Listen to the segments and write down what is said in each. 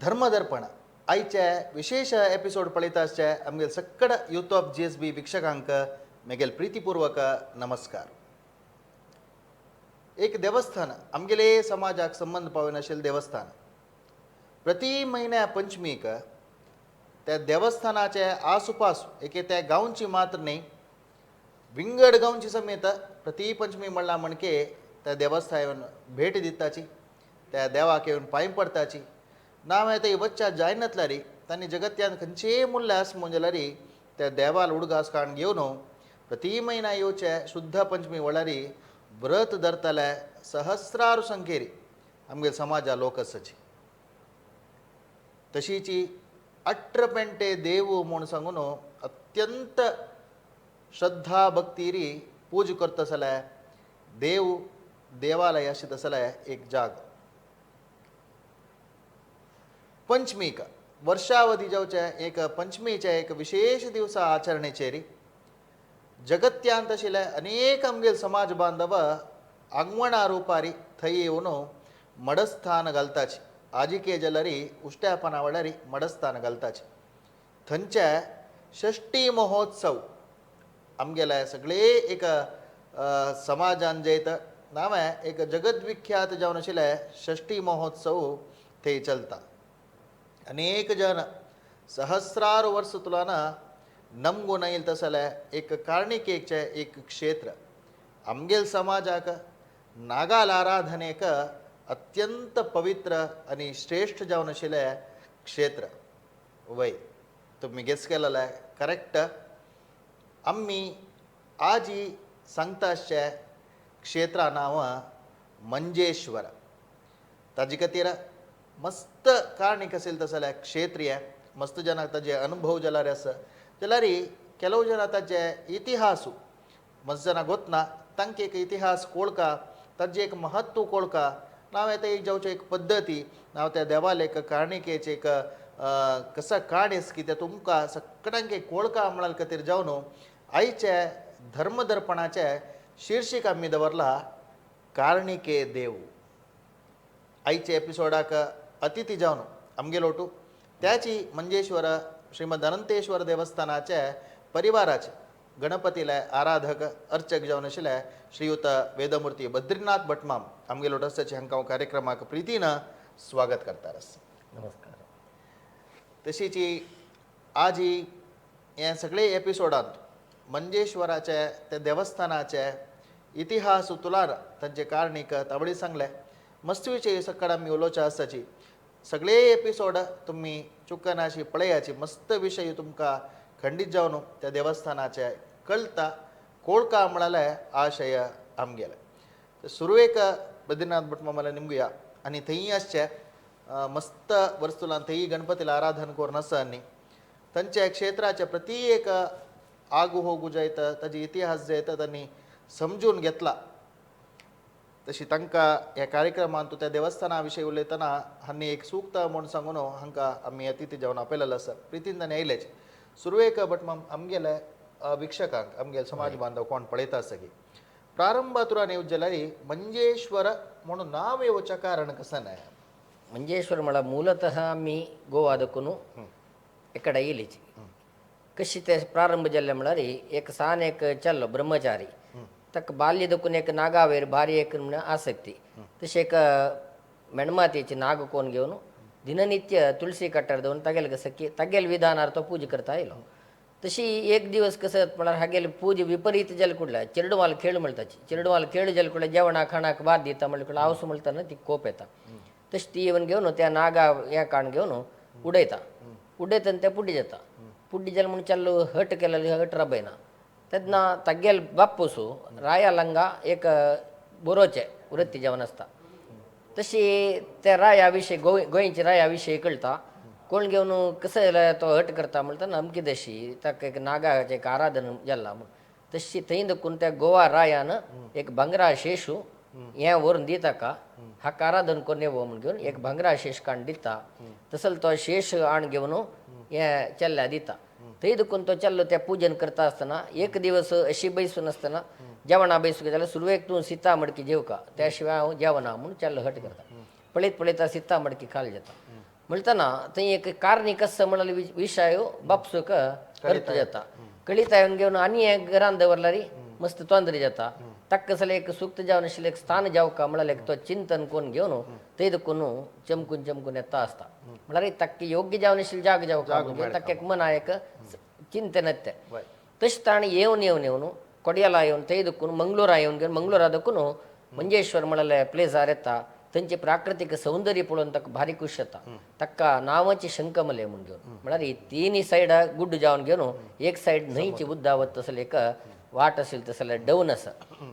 धर्मदर्पण आयचे विशेष एपिसोड पळयताचे आमगेल सक्कड यूट्यूब GSB वीक्षकांक मेगेल प्रीतीपूर्वक नमस्कार. एक देवस्थान आमगेले समाजाक संबंध पावन आशिल्लें देवस्थान प्रति म्हयन्या पंचमीक त्या देवस्थानाचे आसपास एक त्या गांवची मात्र न्ही विंगड गांवची समेत प्रति पंचमी म्हणला म्हणके त्या देवस्थान भेट दिताची त्या देवाक येवन पांय पडताची नावे ते बच्चा जायनतलारी तांणी जगत्यान खंयचेय मूल्य आस म्हणजे त्या देवाल उडगास काण घेवन प्रति म्हयना येवचे शुद्ध पंचमी वळारी व्रत धरतले सहस्रारू संख्येरी आमगे समाजा लोक आसाची. तशीची 18 पेंटे देव म्हूण सांगून अत्यंत श्रद्धा भक्तीरी पूज करता जाल्यार देव देवालय अशें तसले एक जाग. पंचमीक वर्षावधी जावचे एक पंचमीचे एक विशेष दिवस आचरणेचेरी जगत्यांत आशिल्ले अनेक आमगेल समाज बांधव आगमणा रुपारी थंय येवन मडस्थान घालताची. आजिके जलारी उश्ट्यापना वडारी मडस्थान घालताची. थंयचे षष्टी महोत्सव आमगेले सगळे एक समाजान जैत नावे एक जगद्विख्यात जावन आशिल्ले षष्टी महोत्सव थंय चलता. अनेक जन सहस्रार वर्ष तुलाना नमगून येईल तसले एक कार्णिकेचे एक क्षेत्र आमगेल समाजाक नागाल आराधनेक अत्यंत पवित्र आणि श्रेष्ठ जावन आशिल्ले क्षेत्र वय. तुम्ही गेस केलेले करेक्ट. आम्ही आजी सांगताचे क्षेत्रा नांव मंजेश्वर. ताजे खातीर मस्त कारणीक आशिल्लें तसले क्षेत्रीय मस्त जनाक ताजे अनुभव जाल्यार आसा जाल्यार ಕೆಲವು ಜನ ताजे इतिहास मस्त जनाक गोतना तांकां एक इतिहास कोळका ताजे एक महत्व कोळका नावे ते एक जावचे एक पद्दती नाव त्या देवाल एक कारणिकेचे एक कसा काणीस की ते तुमकां सगळ्यांक एक कोळका म्हणा खातीर जावन आयचे धर्मदर्पणाचे शीर्षिक आमी दवरला कारणिके देव. आयचे एपिसोडाक अतिथी जावन आमगेलोटू त्याची मंजेश्वर श्रीमद अनंतेश्वर देवस्थानाचे परिवाराचे गणपतीले आराधक अर्चक जावन आशिल्ले श्रीयुत वेदमूर्ती बद्रीनाथ भटमाम आमगेलो आसाचे हांकां कार्यक्रमाक प्रितीन स्वागत करतात. नमस्कार. तशीची आजी हे सगळे एपिसोडांत मंजेश्वराचे ते देवस्थानाचे इतिहास तुलार तांचे कारणीक तावडी सांगले मस्तविचे सकड आमी उलोवचे आसाची. सगळे एपिसोड तुम्ही चुकनाशी पळयाची. मस्त विशय तुमकां खंडीत जावन त्या देवस्थानाचे कळटा कोळका म्हणाले आशय आमगेले. सुरवेक बद्रीनाथ भटमामाला निमगुया आनी थंय आसचे मस्त वर्सुलान थंय गणपतीला आराधन करून आसा आनी तांचे क्षेत्राचे प्रति एक आगू होगू जायत ताजे इतिहास जायत तांणी समजून घेतला. तशी तांकां ह्या कार्यक्रमांत त्या देवस्थाना विशीं उलयतना हांणी एक सूक्त म्हूण सांगून हांकां आमी अतिथी जावन आपयलेलो आसा. प्रितीन ताणें येयलेच. सुरवेक भटमाम आमगेले वीक्षकांक आमगेले समाज बांधव कोण पळयता आसतकी प्रारंभातुरान येवचे जाल्यार मंजेश्वर म्हणून नांव येवचें कारण कसं नाही. मंजेश्वर म्हळ्यार ಮೂಲತಃ आमी गोवा दखून इकडे येयलीची. कशी ते प्रारंभ जाल्ले म्हळ्यार एक सान एक चल्लो ब्रह्मचारी ताका बाल्य दखून एक नागावेर भारी एक म्हण आसक्ती तशें एक मेणमातयेचे नाग कोण घेवन दिननित्य तुळशी कट्टार दवरून तागेल सखी तागेल विधानार तो पूज करता येयलो. तशी एक दिवस कसं म्हळ्यार हागेले पूज विपरीत जाले कुडल्या चिरडवाल खेळ म्हणटाची. चिरडवाल खेळ जाले कुडल्या जेवणा खाणाक बाद दिता म्हणले कुडल्या आवस म्हणटाना ती कोप येता. तशी ती येवन घेवन त्या नागा हें काण घेवन उडयता. उडयतना ते पुड्डी जाता. पुड्डी जाले म्हूण चल्लो हट केलेलो हट रबयना तेन्ना तागेल बापूसू राया लंगा एक बरोचे वृत्ती जेवण आसता. तशी त्या राया विशीं गोंयचे राया विशीं कळटा कोण घेवन कसं जाल्यार तो हट करता म्हणटा अमकी तशी ताका एक नागाचें एक आराधन जाल्ला म्हूण. तशी थंय दखून त्या गोवा रायान एक भंगरा शेशू हें व्हरून दी ताका हाक आराधन करून येवो म्हूण घेवन एक भंगरा शेश काण दिता. तसलो तो शेश आण घेवन हें चल्ल्या दिता. थंय दखून तो चल्लो त्या पूजन करता आसतना एक दिवस अशी बैसून आसतना जेवणा बैसूंक जाल्यार सुरवेक तूं सिता मडकी जेवका त्या शिवाय हांव जेवना म्हूण चल्लो हट करता. पळयत पळयता सिता मडकी खाली जाता. म्हणताना थंय एक कारणी कस्स म्हणाल विषय बापसूक करत जाता कळीता येऊन घेऊन आणि एक घरान दवरल्यारी मस्त तोंदरी जाता तक्क सले एक सुक्त जावन आशिल्लें एक स्थान जावका म्हळ्यार एक तो चिंतन कोण घेवन ते देखून चमकून चमकून येता आसता म्हळ्यार तक्क योग्य जावन आशिल्लें जाग जावका तक्क एक मना एक चिंतन येते वय तशें ताणें येवन कोडयाला येवन थंय देखून मंगळुरा येवन घेवन मंगळुरा देखून मंजेश्वर म्हळ्यार प्लेसार येता थंयचें प्राकृतीक सौंदर्य पळोवन ताका भारी खूश जाता ताका नांवाची शंकमले म्हूण घेवन म्हळ्यार ही तिनूय सायड गुड्ड जावन घेवन एक सायड न्हंयची उद्दावत तसले एक वाट आशिल्ली तसले डवून आसा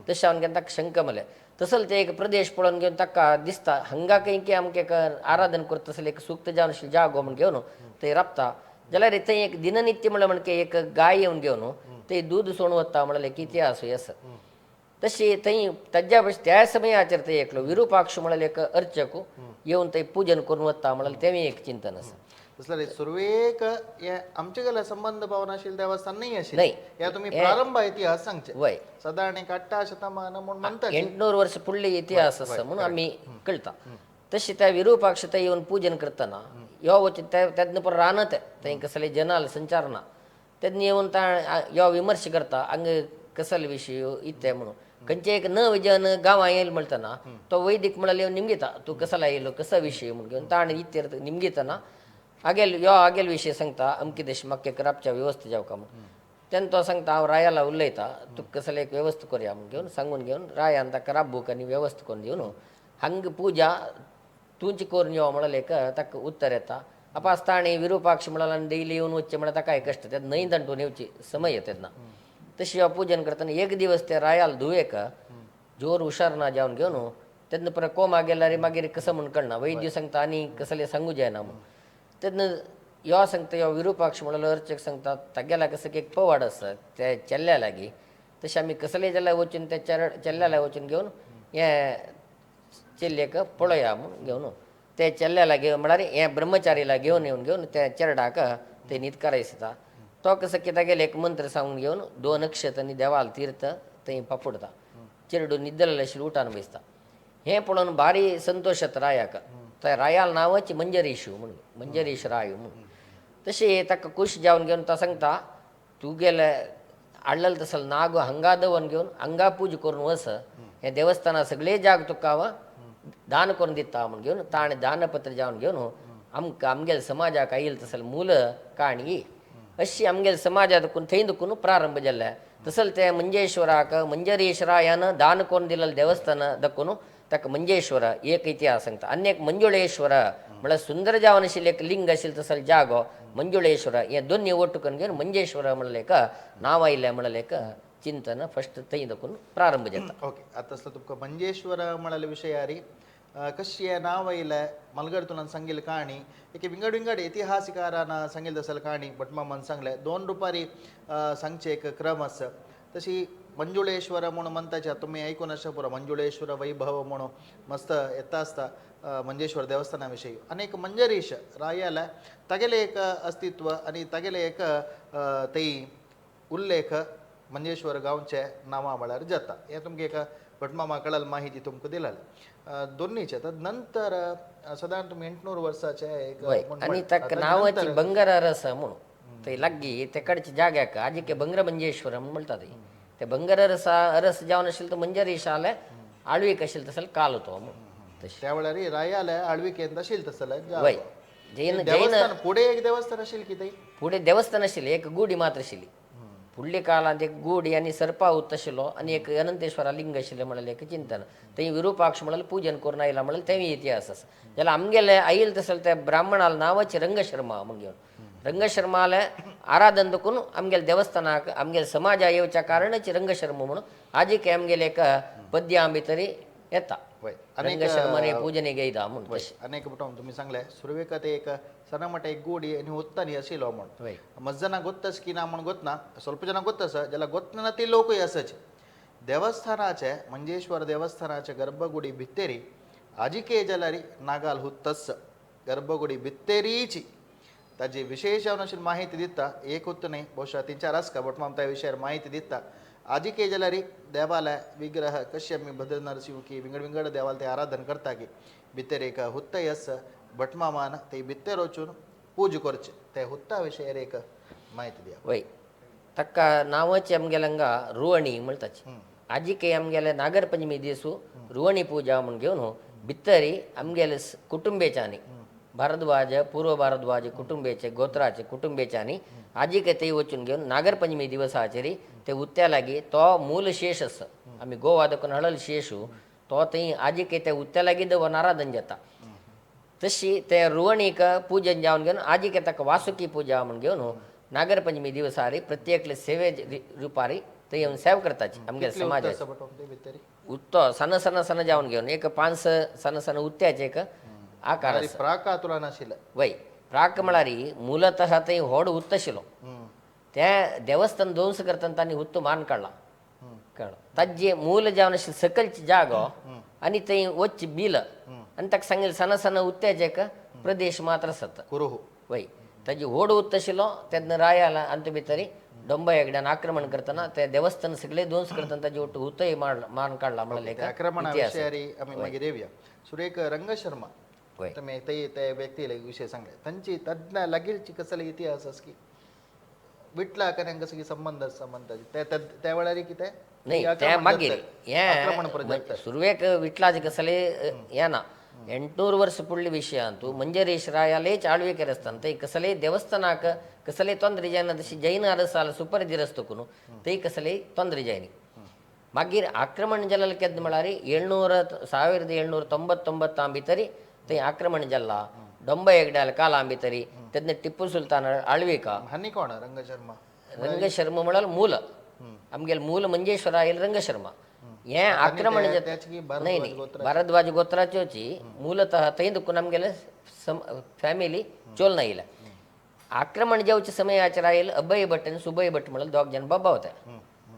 तशें जावन घेवन ताका शंकमले तसले ते एक प्रदेश पळोवन घेवन ताका दिसता हांगा खंय आमकां एक आराधन करता तसले एक सुक्त जावन आशिल्ली जागो म्हूण घेवन थंय राबता जाल्यार थंय एक दिननित्य म्हळ्यार म्हणजे एक गाय येवन घेवन ते दूद सोडून वता म्हळ्यार एक इतिहासूय आसा तशी थंय ताज्या त्या समयाचेर थंय एकलो विरुपाक्ष म्हळ्यार एक अर्चक येवन थंय पूजन करून वता म्हळ्यार तेवूय एक चिंतन आसा तसले सुरवेक हे आमचे गेल्या संबंध भावन आशिल्लें देवस्थान नाही आशिल्लें नाही. या तुम्ही प्रारंभ इतिहास सांगचे वय साधारण एक 8 शतमान म्हणून म्हणतात 800 वर्ष फुडले इतिहास आसा म्हणून आमी कळटा तशी त्या विरुपाक्ष थंय येवन पूजन करतना यो वचून तेदना पर रानत थंय कसले जनाल संचारना तेदना येवन यो विमर्श करता हांग कसले विशय इत्ते म्हणून खंयचे एक न विजन गांवां येयल म्हणटना तो वैदीक म्हळ्यार येवन निमगिता तूं कसला येयलो कसा विशय म्हूण घेवन ताणें इत्तेर निमगितना आगेल विशय सांगता अमकी देश म्हाका एक राबच्या वेवस्था जावका म्हणून तेन्ना तो सांगता हांव रायाला उलयता तूं कसले एक वेवस्था करया म्हूण घेवन सांगून घेवन रायान ताका राबूक आनी वेवस्था करून दिवन हांग पुजा तुंची करून यो म्हळ्यार एक ताका उत्तर येता आपास ताणें विरुपाक्ष म्हळ्यार डेली येवन वचचें म्हळ्यार ताकाय कश्ट तेन्ना न्हंय दांटून येवची समय तेन्ना तशी हो पूजन करतना एक दिवस ते रायाल धुवेक जोर हुशार ना जावन घेवन तेन्ना परत कोमा गेल्यार मागीर कसं म्हूण कळना वैद्य सांगता आनी कसलें सांगू जायना म्हूण तेन्ना यो सांगता यो विरुपाक्ष म्हळ्यार अर्चक सांगता तागेला कसं एक पवाड आसा त्या चेल्ल्या लागीं तशें आमी कसलेय जाल्यार वचून त्या चेल्ल्याला वचून घेवन हें चेल्लेक पळोवया म्हूण घेवन ते चेल्ल्याला घेवन म्हळ्यार हें ब्रह्मचारीला घेवन घेवन त्या चेरडाक ते न्हीद करायसता तो कसं की तागेले एक मंत्र सांगून घेवन 2 नक्षत्र आनी देवाल तीर्थ थंय पापडता चेरडू न्हिदलेले आशिल्लो उठान बसता हें पळोवन भारी संतोश येता रायाक त्या रायाल नांवाची मंजरीशू म्हणून मंजरीश राय म्हणून तशी ताका खूश जावन घेवन तो सांगता तूं गेले हाडलेलो तसलो नागो हांगा दवन घेवन हांगा पूज करून वच हे देवस्थाना सगळे जाग तुका दान करून दिता म्हूण घेवन ताणें दानपत्र जावन घेवन आमगेल्या समाजाक आयिल्लो तसलो मूल काणी अशी आमगेल्या समाजा देखून थंय देखून प्रारंभ जाल्ले तसले ते मंजेश्वराक मंजरेश्वरायान दान करून दिलेलें देवस्थान देखून ताका मंजेश्वर एक इतिहास सांगता आनी एक मंजुळेश्वर म्हळ्यार सुंदर जावन आशिल्लें एक लिंग आशिल्लो तसलो जागो मंजुळेश्वर हे दोनी ओट्ट करून घेवन मंजेश्वर म्हळ्यार एक नांव आयिल्लें म्हळ्यार एक चिंतन फस्ट थंय देखून प्रारंभ जाता ओके आता तसलं तुमकां मंजेश्वर म्हळ्यार विशयारी कशी हें नांव आयिल्लें मलगरतुलान सांगिल्ली काणी एक विंगड इतिहासिकारान सांगिल्ली तसली काणी भटमामान सांगलें 2 रुपारी सांगचे एक क्रम आसा तशी मंजुळेश्वर म्हणून म्हणताचे तुम्ही ऐकून आसा पुरो मंजुळेश्वर वैभव म्हणून मस्त येता आसता मंजेश्वर देवस्थाना विशयी अनेक मंजरीश रायाला तागेले एक अस्तित्व आनी तागेले एक थंय उल्लेख मंजेश्वर गांवचे नांवां म्हळ्यार जाता हें तुमकां एक भटमामा कळाल माहिती तुमकां दिलेली दोनीचे नंतर साधारण तुम्ही 800 वर्साचे एक आनी ताका नांवाची बंगर अरस म्हणून थंय लागीं ते कडच्या जाग्याक आजी बंगर मंजेश्वर म्हूण म्हणटा थंय ते बंगर अरस जावन आशिल्लो तो मंजरीश आले आळवीक आशिल्लो तसलो काल तो त्या वेळार रायाले आळवीकेंत आशिल्लो तसले वय जैन पुढे एक देवस्थान आशिल्लें कितें पुढे देवस्थान आशिल्लें एक गुडी मात्र आशिल्ली फुडल्या काळांत एक गुडी आनी सर्पावत आशिल्लो आनी एक अनंतेश्वरा लिंग आशिल्लें म्हळ्यार एक चिंतन थंय विरुपाक्ष म्हळ्यार पूजन करून आयला म्हळ्यार तेवूय इतिहास आसा जाल्यार आमगेले आयिल्ले तसले त्या ब्राह्मणाल नांवाचे रंगशर्मा म्हूण घेवन रंगशर्माले आराधन देखून आमगेल्या देवस्थानाक आमगेल्या समाजा येवच्या कारणाची रंगशर्मा म्हणून आजीक आमगेले एक पद्य आमी तरी येता रंगशर्माने पूजने घेयता म्हणून अनेक बटून तुम्ही सांगले सुरवेकात एक सनमट एक गोडी आनी ओत्तानी आशिल्लो म्हणून मस्त जाणां गोत्तस की ना म्हणून गोतना स्वल्प जाणां गोत्तस जाल्यार गोतना ती लोकूय आसच देवस्थानाचे मंजेश्वर देवस्थानाचे गर्भगुडी भित्तेरी आजिके जाल्यार नागाल हुत्तस गर्भगुडी भित्तेरीची ताजी विशेष जावन अशी माहिती दिता एक हुत्त न्ही ಬಹುಶಃ 3-4 आसका बट माम त्या विशयार माहिती दिता आजिके जाल्यार देवालय विग्रह कशी आमी भद्र नरसिंह की विंगड देवाल ते आराधन करता की भितर एक हुत्तय आसा भटमामान ते बित्ते रोचून पूज करचे ते हुत्ता विषयार एक माहिती द्या. वय तक्का नावाचे आमगेलंगा रुवणी म्हणटाची आजी के आमगेले नागरपंचमी दिसू रुवणी पूजा म्हणून घेऊन भितरी आमगेले कुटुंबेच्यानी भारद्वाज पूर्व भारद्वाज कुटुंबेचे गोत्राचे कुटुंबेच्यानी आजी के ते वचून घेऊन नागरपंचमी दिवस आचरी ते उत्त्या लागी तो मूल शेष अस आम्ही गोवादकून हळल शेषू तो थंय आजी के ते उत्त्या लागी दवन आराधन जाता तशी ते रुवणीक पूजन जावन घेवन आजी के ताका वासुकी पूजा म्हणून घेवन नागरपंचमी दिवसारी प्रत्येकले सेवे रुपारी ते येवन सेव करताची आमगे समाजाची भितरी उत्तो सन सन सन जावन घेवन एक 5 सन सन उत्त्याचे एक आकार आसा. प्राका तुला नाशिल्ले वय प्राक म्हळ्यार मूलतः थंय व्हड उत्त आशिल्लो त्या देवस्थान ध्वंस करतना तांणी उत्त मान काडला कळ्ळें ताजे मूल जावन आशिल्लो सकलची जागो आनी थंय वच बिल आनी ताका सांगिल्लें सन सन उत्त्याचे एक प्रदेश मात्र आसात कुरुहू वय ताजी व्हड उत्त आशिल्लो तेन्ना रायाला अंत भितरी डोंबा हेगड्यान आक्रमण करतना ते देवस्थान सगळे ध्वंस करतना ताजे ಒಟ್ಟು हुतय मान काडला म्हणलें आक्रमण विषयारी आम्ही मागीर येवया. सुरेख रंगशर्मा वय तुम्ही ते व्यक्तीला विषय सांगले तांची तज्ञ लागीलची कसले इतिहास आस की विटला कने कसं संबंध त्या वेळार कितें नाही त्या मागीर आक्रमण हें सुरवेक विटलाचे कसले येना 800 ವರ್ಷ ಪುಳ್ಳಿ ವಿಷಯ ಅಂತೂ ಮಂಜರೇಶ್ವರಾಯಲೇ ಆಳ್ವಿಕೆ ರಸ್ತಾನ ತೈ ಕಸಲೇ ದೇವಸ್ಥಾನಕ ಕಸಲೇ ತೊಂದರೆ ಜಾಯ್ನ ದಶಿ ಜೈನ ಅರಸಾಲ ಸುಪರಿದಿರಸ್ತುಕುನು ತೈ ಕಸಲೇ ತೊಂದರೆ ಜಾಯ್ನಿ ಮಾಗೀರ್ ಆಕ್ರಮಣ ಜಲ್ಲಲ್ ಕೆದ್ದ ಮಳಾರಿ 1799 ಆಂಬಿತರಿ ತೈ ಆಕ್ರಮಣ ಜಲ್ಲ ಡೊಂಬ ಹೆಗ್ಡಾಲ ಕಾಲ ಆಂಬಿತರಿ ತೆದ್ನ ಟಿಪ್ಪು ಸುಲ್ತಾನ ಆಳ್ವಿಕ ಹನ್ನಿ ಕೋಣ ರಂಗಶರ್ಮ ಮಳಲ್ ಮೂಲ आमगेल मूल मंजेश्वरायल रंगशर्मा हें आक्रमण नाही नाही भारद्वाज गोत्राच्योची मूलतः थंय दुखून आमगेले फॅमिली चोलना येयला आक्रमण जेवचे समयाचेर आयल अभय भट आनी सुभय भट म्हणून दोग जण बाबा होते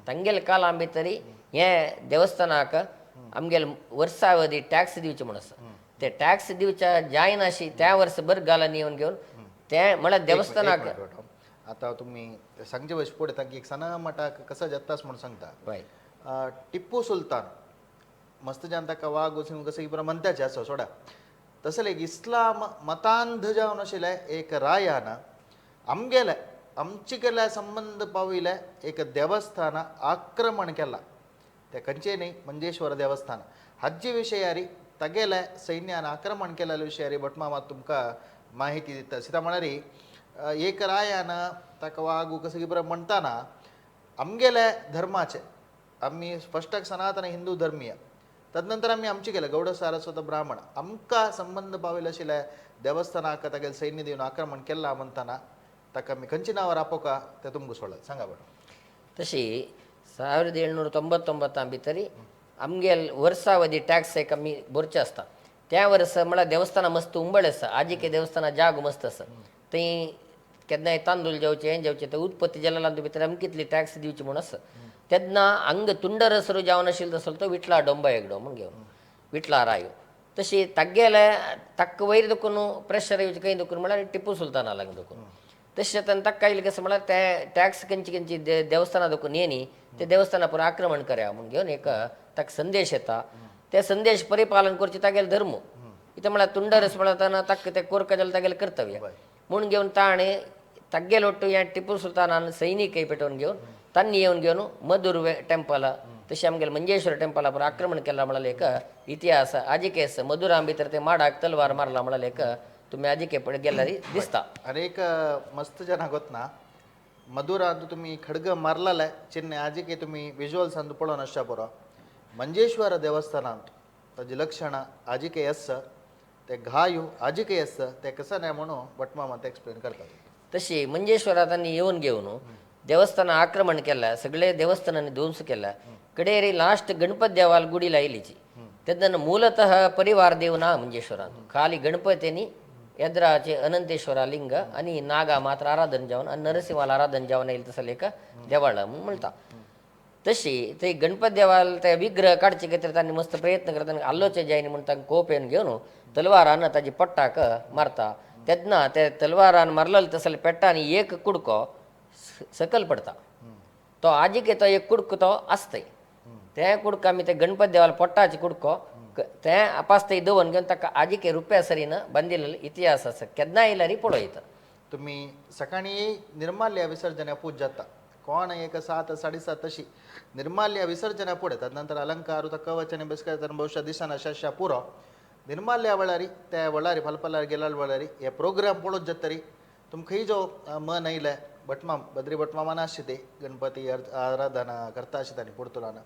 तांगेले काला भितरी हें देवस्थानाक आमगेले वर्सावधी टॅक्स दिवचे म्हणून आसा ते टॅक्स दिवच्या जायनाशी त्या वर्सभर गालांनी येवन घेवन ते म्हळ्यार देवस्थानाक आता तुम्ही सांगचे वश पुढे तांकी एक सना मठाक कसा जत्तास म्हणून सांगता टिप्पू सुलतान मस्त जान ताका वाघ वचून कसं की बरं म्हणताचे असं सोडा तसं एक इस्लाम मतांध जावन आशिल्ले एक रायान आमगेले आमचे गेल्या संबंध पाविले एक देवस्थान आक्रमण केला ते खंयचे न्ही मंजेश्वर देवस्थान हाजे विशयारी तगेले सैन्यान आक्रमण केलेल्या विशयारी भटमामा तुमकां माहिती दिता सीता म्हळ्यार एक रायान ताका वागू कसं की बरं म्हणटाना आमगेले धर्माचे आम्ही स्पष्टक सनातन हिंदू धर्मीय तदनंतर आम्ही आमचे गेले गौड सारस्वत ब्राह्मण आमकां संबंध पाविल्ले आशिल्ले देवस्थानाक तागेले सैन्य दिवन आक्रमण केला म्हणटाना ताका आमी खंयची नांवां रापोवका तें तुमकां सोडलें सांगा बरं. तशी 1799 भितरी आमगेल वर्सावधी टॅक्स एक आमी भरचे आसता त्या वर्स म्हळ्यार देवस्थाना मस्त उंबळ आसा आजी के देवस्थाना जाग मस्त आसा थंय केन्नाय तांदूळ जेवचे हें जेवचें ते उत्पत्ती जाल्या भितर आमी कितली टॅक्स दिवची म्हूण आसा तेन्ना अंग तुंडरसरू जावन आशिल्लो तसलो तो विटला डोंबा हेगडो म्हूण घेवन विटला रायो तशी तागेले ताका वयर दुखून प्रेशर येवचें खंय दुखून म्हळ्यार टिप्पू सुलताना लागून दुखून तशें तेन्ना ताका येयलें कसं म्हळ्यार ते टॅक्स खंयची देवस्थाना दुखून येनी ते देवस्थाना पुरो आक्रमण करया म्हूण घेवन एक ताका संदेश येता ते संदेश परिपालन करचें तागेले धर्म इथं म्हळ्यार तुंडरस म्हळ्यार ताका ते कोरका जाल्यार तागेलें कर्तव्य म्हणून घेवन ताणें तागेले ಒಟ್ಟು हें टिप्पू सुलतानान सैनीक पेटोवन घेवन तांणी येवन घेवन मधुर टेंपल तशें आमगेले मंजेश्वर टेंपला पर आक्रमण केला म्हळ्यार एक इतिहास आजिकेस मधुरा भितर ते माडाक तलवार मारला म्हळ्यार एक तुम्ही आजिके पळय गेल्यार दिसता. अनेक मस्त जना गोतना मधुरा तुम्ही खडग मारलेले चिन्ह आजिके तुम्ही विज्युअल्स अंत पळोवन आसचा बरो मंजेश्वर देवस्थानांत ताजी लक्षणां आजिके आसा ते घायू आजिके आसा ते कसं नाही म्हणून भटमामा ते एक्सप्लेन करतात. तशी मंजेश्वरात तांणी येवन घेवन देवस्थाना आक्रमण केला सगळे देवस्थानांनी ध्वंस केला कडेरी लास्ट गणपत देवाल गुडी लायलीची तेन्ना मूलतः परिवार देव ना मंजेश्वरान खाली गणपतीनी यद्राचे अनंतेश्वरा लिंग आणि नागा मात्र आराधन जावन आणि नरसिंहाला आराधन जावन येईल तसं लेखा देवाळ म्हणून म्हणटा. तशी ते गणपत देवाल ते विग्रह काडचे खातीर तांणी मस्त प्रयत्न करता आल्लोचे जायनी म्हणून तांकां कोपेन घेवन तलवारान ताजी पट्टाक मारता तेन्ना ते तलवारान मारलेले तसले पेट्टांनी एक कुडको सकल पडता तो आजिके तो एक कुडको तो आसतय त्या कुडको आमी ते गणपत देवाल पोट्टाचे कुडको ते अपास्ता इदवन घेऊन ताका आजी काही रुपया सरीनं बांधिलेलं इतिहास असं केन्ना येयला री पळयता. तुम्ही सकाळी निर्माल्य विसर्जन पूज जाता कोण एक 7-7:30 तशी निर्माल्य विसर्जन पुढे तदनंतर अलंकार कवचने बिस्कर ಬಹುಶಃ ದಿವಸನ ಶಶ ಪೂರ ನಿರ್ಮಾಲ್ಯ ಬಳ್ಳಾರಿ ते ಬಳ್ಳಾರಿ ಫಲ್ಪಲ್ಲಾರಿ ಗೆಲಾಲ್ ಬಳ್ಳಾರಿ हे प्रोग्राम पळोत जातरी तुम खंय जो मन आयले भटमाम बद्री भटमाम आशिते गणपती आराधना करता आशितानी पुडतुलाना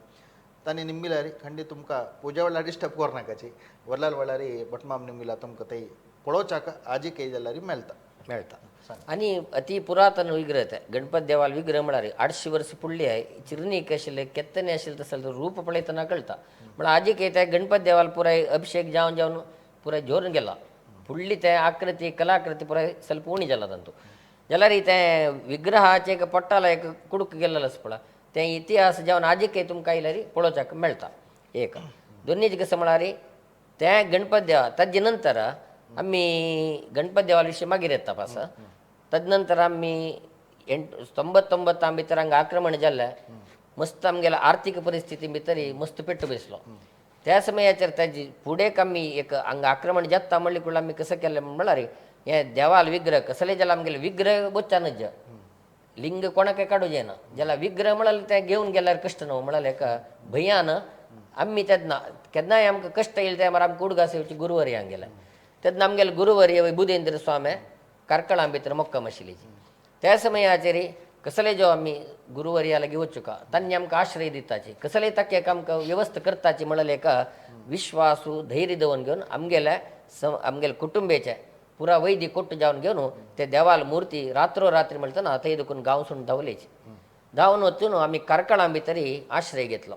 तानी निम्मिलारी खंडी तुमका पूजा वळारी डिस्टर्ब कर नाकाची वल्लाल वळारी भटमाम निम्मिला तुमका ते पळोवचाक आजी कೈ जल्लारी मेळता आणि अति पुरातन विग्रह ते गणपत देवाल विग्रह म्हळ्यार 800 वर्ष पुडली आहे चिरणीक आशिल्ले केत्तने आशिल्ले तसले तर रूप पळयतना कळटा म्हळ्यार आजी कೈ ते गणपत देवाल पुराय अभिषेक जावन जावन पुराय जोरून गेला फुडली ते आकृती कलाकृती पुराय ಸ್ವಲ್ಪ उणी जाला तांतू जाल्यार ते विग्रहाचे एक पट्टाला एक कुडक गेल्लो आसा पळय ते इतिहास जावन आजी कೈ तुमकां आयल्यार पळोवचाक मेळटा एक दोनीच कसं म्हळ्यार ते गणपत देवा ताजे नंतर आम्ही गणपत देवाविषयी मागीर येता पास तदनंतर आम्ही 99 भितर हांगा आक्रमण जाल्लें मस्त आमगेल्या आर्थीक परिस्थिती भितर मस्त पेट्टो बसलो त्या समयाचेर ताजी फुडेक आमी एक हांगा आक्रमण जाता म्हणले कुळ आमी कसं केलें म्हळ्यार हे देवाल विग्रह कसले जाल्यार आमगेले विग्रह बोच्चानच लिंग कोणाक काडूं जायना जाल्यार विग्रह म्हळ्यार ते घेवन गेल्यार कश्ट न्हू म्हळ्यार एका भंयान आमी तेन्ना केन्नाय आमकां कश्ट येयले ते मार आमकां उडगासेवची गुरुवर्यांक गेले तेन्ना आमगेले गुरुवर्य बुधेंद्र स्वामी कार्कळां भितर मोक्कम आशिल्लीची त्या समयाचेर कसले जो आमी गुरुवर्या लागीं वचूका तांणी आमकां आश्रय दिताची कसलेय ताकेक आमकां व्यवस्था करताची म्हळ्यार एका विश्वासू धैर्य दवन घेवन आमगेले कुटुंबाचे पुरा वैदी कोट्ट जावन घेवन ते देवाल मुर्ती रात्री म्हणटना थंय देखून गांवसून धांवलेची धांवन वचून आमी कार्कळां भितर आश्रय घेतलो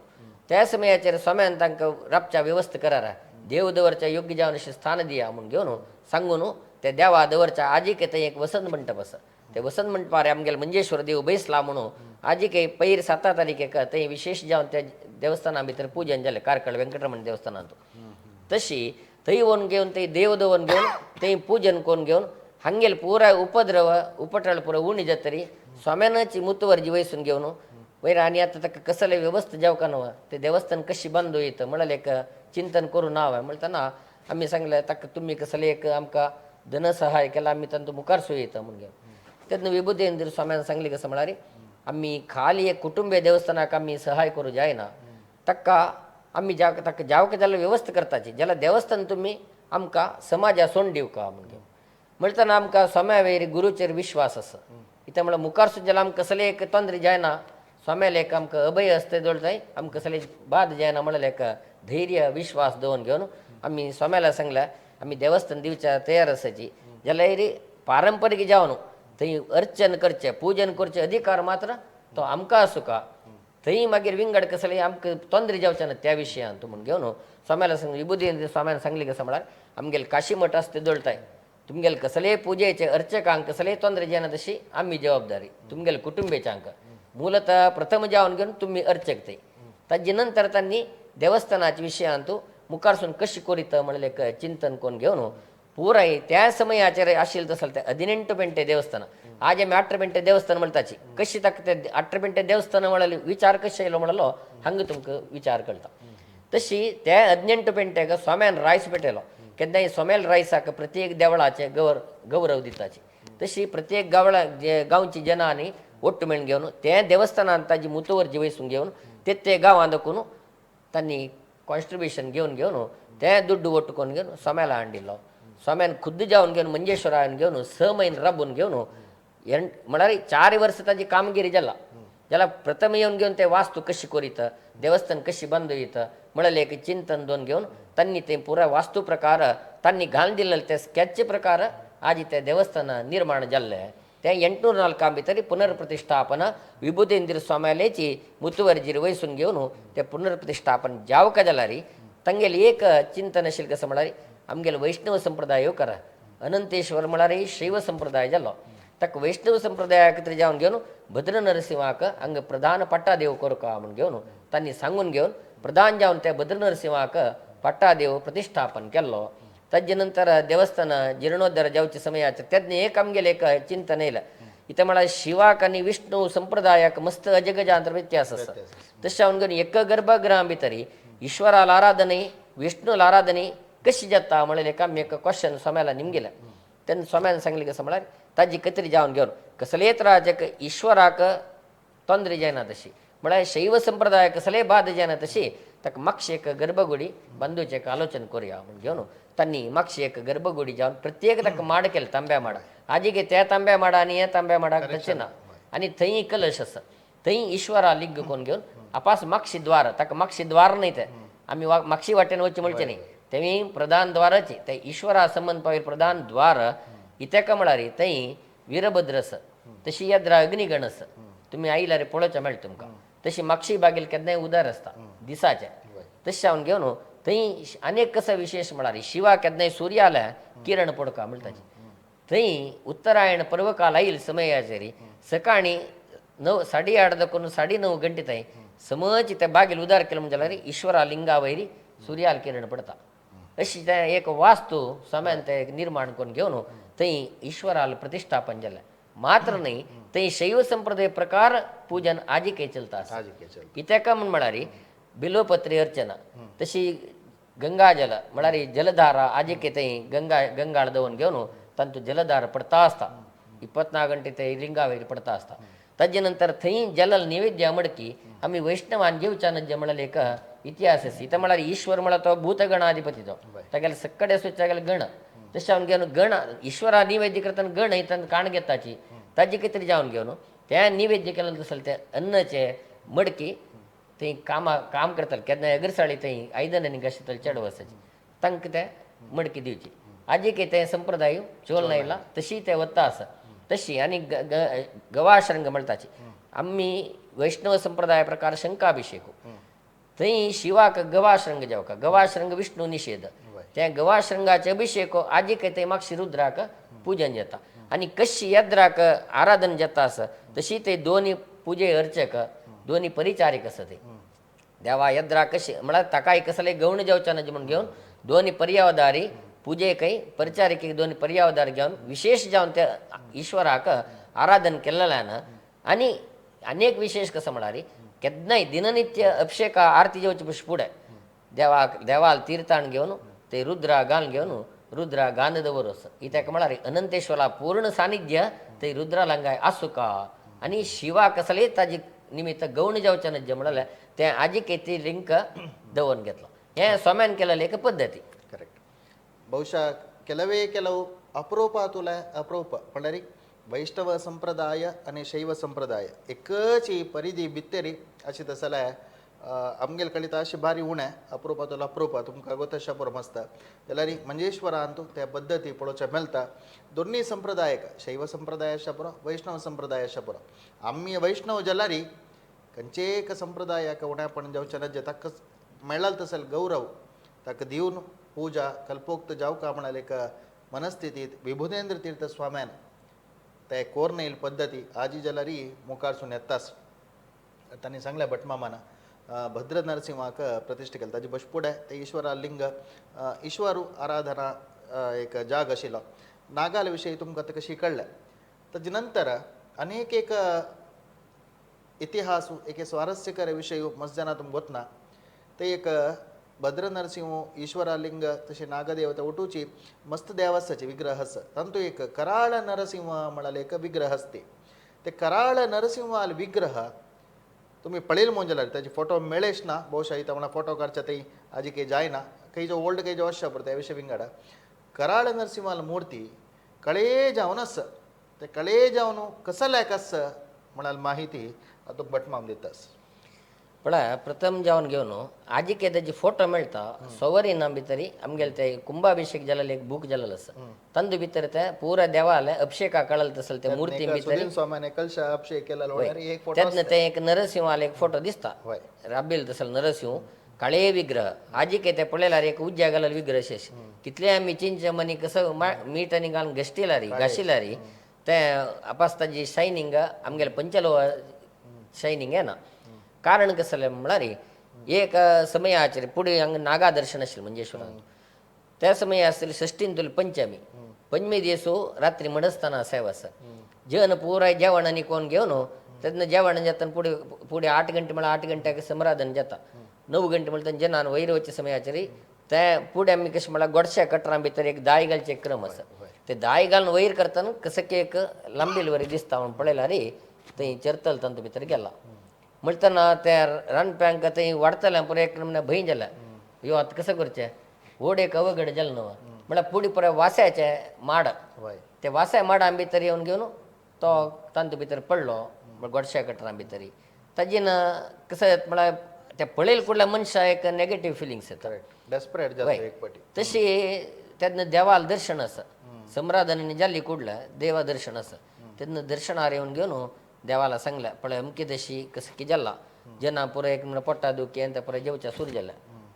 त्या समयाचेर स्वाम्यान तांकां राबच्या व्यवस्था करारा देव दवरच्या योग्य जावन अशें स्थान दिया म्हूण घेवन सांगून ते देवा दवरच्या आजी कೈ थंय एक वसंत मंडप आसा ते वसंत मंडपार आमगेले मंजेश्वर देव बैसला म्हणून आजी कೈ पैर 7 तारीखेक थंय विशेष जावन त्या देवस्थाना भितर पूजन जालें कार्कळ वेंकटरमण देवस्थानांत तशी थंय व्हरून घेवन थंय देव दवन घेवन थंय पूजन करून घेवन हांगेल पुराय उपद्रव उपटळ पुरो उणी जातरी स्वाम्यानाची मुतवर्जी वयसून घेवन वयर आनी आतां ताका कसले व्यवस्था जावका न्हू ते देवस्थान कशी बांदूं येता म्हळ्यार एक चिंतन करून नाव आहे म्हणटना आमी सांगलें ताका तुमी कसले एक आमकां धनसहाय केला आमी तांचो मुखार सोयता म्हूण घेवन तेन्ना विभुदेंद्र स्वाम्यान सांगलें कसं म्हळ्यार आमी खाली एक कुटुंबीय देवस्थानाक आमी सहाय करूं जायना ताका आमी ताका जावका जाल्यार व्यवस्था करताची जाल्यार देवस्थान तुमी आमकां समाजा सोडून दिवका म्हूण घेवन म्हणटना आमकां स्वाम्या वयर गुरूचेर विश्वास आसा कित्याक म्हळ्यार मुखार सुद्दां जाल्यार आमकां कसले एक तोंदरी जायना स्वाम्याले एक आमकां अभय हस्ते दवरताय आमकां कसले बाद जायना म्हळ्यार एक धैर्य विश्वास दवन घेवन आमी स्वाम्याला सांगल्या आमी देवस्थान दिवच्या तयार आसाची जाल्यार पारंपारीक जावन थंय अर्चन करचें पूजन करचें अधिकार मात्र तो आमकां आसुका थंय मागीर विंगड कसले आमकां तोंदरी जावचें ना त्या विशयांत म्हूण घेवन स्वाम्याला सांग विभुदेंद्र स्वाम्यान सांगलें कसं म्हळ्यार आमगेले काशी मठ आसा ते दवरताय तुमगेले कसलेय पुजेचे अर्चकांक कसलेय तोंदरी जायना तशी आमी जबाबदारी तुमगेले कुटुंबियांक मूलतः प्रथम जावन घेवन तुमी अर्चक थंय ताजे नंतर तांणी देवस्थानाच्या विशयांत मुखारसून कशी करीता म्हळ्यार एक चिंतन करून घेवन पुराय त्या समयाचेर आशिल्लें तसलें तें 18 पेंटे देवस्थान आज आमी 8 पेंटे देवस्थान म्हणटाची कशी ताका ते 8 पेंटे देवस्थान म्हळ्यार विचार कशें येयलो म्हणलो हांगा तुमकां विचार कळटा तशी त्या 18 पेंट्याक स्वाम्यान रायस पेटयलो केन्नाय सोमेल रायसाक प्रत्येक देवळाचे गौरव दिताची तशी प्रत्येक गांवची जनांनी ಒಟ್ಟು मेळून घेवन ते देवस्थानांत ताजी मुतवर्जी वयसून घेवन ते गांवां दाखून तांणी कॉन्स्ट्रिब्युशन घेवन ते दुड्ड ಒಟ್ಟು करून घेवन सोम्याला हाडिल्लो स्वाम्यान खुद्द जावन घेवन मंजेश्वरान घेवन 6 म्हयने राबून घेवन म्हळ्यार 4 वर्सां ताजी कामगिरी जाल्यार प्रथम येवन घेवन ते वास्तू कशी करीत देवस्थान कशी बांदूं येता म्हळ्यार एक चिंतन दोन घेवन तांणी ते पुरा वास्तू प्रकार तांणी घालून दिल्ले ते स्केच प्रकार आज ते देवस्थान निर्माण जाल्लें ते 804 भितर पुनर्प्रतिष्ठापन विभुदेंद्र स्वाम्यालेची मुतवर्जीर वयसून घेवन ते पुनर्प्रतिष्ठापन जावका जाल्यार तांगेले एक चिंतन आशिल्लें कसं म्हळ्यार आमगेले वैष्णव संप्रदाय करा अनंतेश्वर म्हळ्यार शैव संप्रदाय जालो ताका वैष्णव संप्रदाया खातीर जावन घेवन भद्र नरसिंहाक हांगा प्रधान पट्टादेव करका म्हूण घेवन तांणी सांगून घेवन प्रधान जावन त्या भद्र नरसिंहाक पट्टादेव प्रतिष्ठापन केल्लो ताजे नंतर देवस्थान जीर्णोद्धार जावचे समयाचेर तेन्ना एक आमगेलें एक चिंतन येयलें इथं म्हळ्यार शिवाक आनी विष्णू संप्रदायाक मस्त अजगजांतर व्यत्यास आसा तशें हांव घेवन एक गर्भगृहा भितर ईश्वराला आराधने विष्णूला आराधने कशी जाता म्हळेले का मी एक क्वेश्चन स्वाम्याला निमगेला त्यांनी स्वाम्यानं सांगले कसं म्हळ्यार ताजी कत्री जावन घेवन कसले त्राजक ईश्वराक ತೊಂದರೆ जायना तशी म्हळ्यार शैव संप्रदाय कसले बाद जायना तशी ताका मागशी एक गर्भगुडी बांदूची एक आलोचना करूया म्हण घेवन तांणी मागशी एक गर्भगुडी जावन प्रत्येक ताका माड केले तांब्या माड आजीगे त्या तांब्या माडा आनी हे तांब्या माडाक टचना आनी थंय कलश आसा थंय ईश्वरा लिंग कोण घेवन आपास मागशी द्वार ताका मागशी द्वार न्हय ते आमी मागशी वाटेन वचचें म्हणचें न्ही तेमी प्रधान द्वाराची ते ईश्वरा संबंध पावयल प्रधान द्वार इतेका म्हळ्यार थंय वीरभद्र आसा तशी येद्रा अग्निगण आसा तुमी आयल्यार पळोवचें मेळटा तुमकां तशी मागशी बागेल केन्नाय उदार आसता दिसाचें तशें हांव घेवन थंय अनेक कसो विशेश म्हळ्यार शिवा केन्नाय सूर्य आल्या किरण पडका म्हणटाची थंय उत्तरायण पर्वकाल आयल समयाचेर सकाळी 8:30 दाखोवन 9:30 गंटे थंय समज त्या बागेल उदार केलो म्हणजे जाल्यार ईश्वरा लिंगा वयरी सुर्याल किरण पडता अशी ते एक वास्तू सम्यान ते निर्माण करून घेवन थंय ईश्वराल प्रतिष्ठापन जालें मात्र न्ही थंय शैव संप्रदाय प्रकार पूजन आजिकय चलता आसा कित्याक म्हळ्यार बिलोपत्री अर्चना तशी गंगाजल म्हळ्यार जलधारा आजिके थंय गंगाळ दवन घेवन तांतू जलधार पडता आसता 24 गंटे ते लिंगा वयर पडता आसता ताजे नंतर थंय जलल नैवेद्य मडकी आमी वैष्णवान जेवच्यान जे म्हळ्यार एक इतिहास आसा इथं म्हळ्यार ईश्वर म्हळ्यार तो भूतगणाधिपती तो तागेले सक्कडे सुचागेले गण तशें हांव घेवन गण ईश्वरा निवेद्य करतना गण हितून काण घेताची ताजी कितें तरी जावन घेवन त्या निवेद्य केलें तसलें तें अन्नाचे मडकी थंय काम करताले केन्नाय अगरसाळी थंय आयदनांनी घाशिताली चेडवां आसाची तांकां ते मडकी दिवची आजीक तें संप्रदाय चोल आयला तशी ते वता आसा तशी आनी गवाश्रंग म्हणटाची आमी वैष्णव संप्रदाय प्रकार शंकाभिषेकू थंय शिवाक गवाश्रंग जेवका गवाश्रंग विष्णू निषेध त्या गवाश्रंगाचे अभिषेक आजीक ते मागशी रुद्राक पूजन जाता आनी कशी यद्राक आराधन जाता आसा तशी ते दोन्ही पूजे अर्चक दोन्ही परिचारीक आसा ते देवा यद्रा कशी म्हळ्यार ताकाय कसले गौण जेवच्या नजे म्हूण घेवन दोन्ही पर्यावदारी पुजेकय परिचारिकेक दोन्ही पर्यावदार घेवन विशेष जावन त्या ईश्वराक आराधन केल्ल्यान आनी अनेक विशेष कसं म्हळ्यार केन्नाय दिननित्य अभिषेक आरती जेवचे पयस फुडें देवाल तीर्थान घेवन ते रुद्रा गान घेवन रुद्रा गान दवरस इत्याक म्हळ्यार अनंतेश्वरा पूर्ण सानिध्य ते रुद्रा लंगाय आसुका आनी शिवा कसले ताजी निमित्त गौण जेवच्या नजे म्हळ्यार ते आजीक ती लिंक दवरून घेतलो हें स्वाम्यान केलेलें एक पद्दती ಕರೆಕ್ಟ್ ಬಹುಶಃ ಕೆಲವು ಅಪರೂಪಾತುಲ ಅಪರೂಪ म्हणल्यार वैष्णव संप्रदाय आणि शैव संप्रदाय एकच ही परिधी भितरी अशी तसल्या आमगेल कळिता अशी बारी उणे अपरूपातलो अपरूप तुमकां गोतशा पुरो आसता जाल्यार मंजेश्वरांतू त्या पद्दती पळोवचे मेळटा दोन्ही संप्रदायाक शैव संप्रदाय आसा पुरो वैष्णव संप्रदाय आसा पुरो आमी वैष्णव जाल्यार खंयचेक संप्रदायाक उणेपण जावचें नजे ताका मेळ्ळाल तसले गौरव ताका दिवन पूजा कल्पोक्त जावका म्हणाल एक मनस्थितीत विभुदेंद्र तीर्थ स्वाम्यान ते कोरनेल पद्दती आजी जाल्यार मुखारसून येताच तांणी सांगलें भटमामाना भद्र नरसिंहाक प्रतिश्ठा केली ताजे बसपुडे ते ईश्वरा लिंग ईश्वरू आराधना एक जाग आशिल्लो नागाल विशयी तुमकां ताका शिकळ्ळें ताजे नंतर अनेक एक इतिहास एक स्वारस्यकर विषय मस्त जाणा तुमकां वतना ते एक भद्र नरसिंह ईश्वरा लिंग तशें नागदेवता उठूची मस्त देवासाचे विग्रह आसा तांतू एक कराळ नरसिंह म्हणाले एक विग्रह असते ते कराळ नरसिंहाल विग्रह तुम्ही पळेल म्हणजे जाल्यार ताचे फोटो मेळेच ना बहुशा इथं म्हणा फोटो काडचे ते आजी काही जायना काही जो ओल्ड काही जो अशा पडता त्या विशय विंगडा कराळ नरसिंहाल मूर्ती कळे जावन आसा ते कळे जावन कसल्याक आसा म्हणाल माहिती तुका भटमाम दितास म्हळ्यार प्रथम जावन घेवन आजीक तेजे फोटो मेळटा सवरीना भितरी आमगेले ते कुंभाभिषेक जाल्ले एक बूक जाल्लो आसा तांदू भितर ते पुरा देवाल अभिषेका कळल तसले ते मूर्ती भितर स्वामाने कलशा अभिषेक केला एक फोटो तेन्ना ते एक नरसिंहाल एक फोटो दिसता राबेल तसले नरसिंह काळे विग्रह आजीक ते पळयल्यार एक उज्या घालल विग्रह शेष कितले आमी चिंच मनी कसं मीठ आनी घालून घाशिल्यार ते आपास ताजी शायनिंग आमगेले पंचलो शायनिंग येना कारण कसं जालें म्हळ्यार एक समयाचेर फुडें हांगा नागा दर्शन आशिल्लें मंजेश्वरान त्या समया आसतली षष्टींतली पंचमी दिसू रात्री मडस्ताना सेवा आसा जेवण पुराय जेवण आनी कोण घेवन तेन्ना जेवण जातना फुडें 8 गंटे म्हळ्यार 8 गंट्याक समराधन जाता 9 गंटे म्हळ्यार जेन्ना वयर वचे समयाचेर ते पुढे आम्ही कशें म्हळ्यार गोडशा कटरां भितर एक दाय घालचे एक क्रम आसा ते दाय घालून वयर करतना कसं की एक लांबील वरी दिसता म्हणून पळयला रे थंय चर्तल तंतू भितर गेला म्हणटना त्या रानप्यांक थंय वाडतल्या पुरो एक नमुन्या भंय जाला ह्यो आतां कसं करचें व्हड एक अवघड जालें न्हू म्हळ्यार फुडें पुरो वास्याचे माड वय ते वास्या माडा भितर येवन घेवन तो तांतू भितर पडलो गोडश्या कटरां भितर ताजेन कसं जाता म्हळ्यार ते पळयल कुडल्या मनशा एक नेगेटीव फिलिंग्स येता करेक्ट डेस्परेट जाता एक पाटी तशी तेन्ना देवाल दर्शन आसा सम्रादनांनी जाल्ली कुडल्या देवा दर्शन आसा तेन्ना दर्शनार येवन घेवन देवाला सांगल्या पळय अमकी तशी कसं की जाल्ला जेन्ना पुरो एक म्हणल्यार पोटा दुखी आनी ते पुरो जेवच्या सुरू जाल्या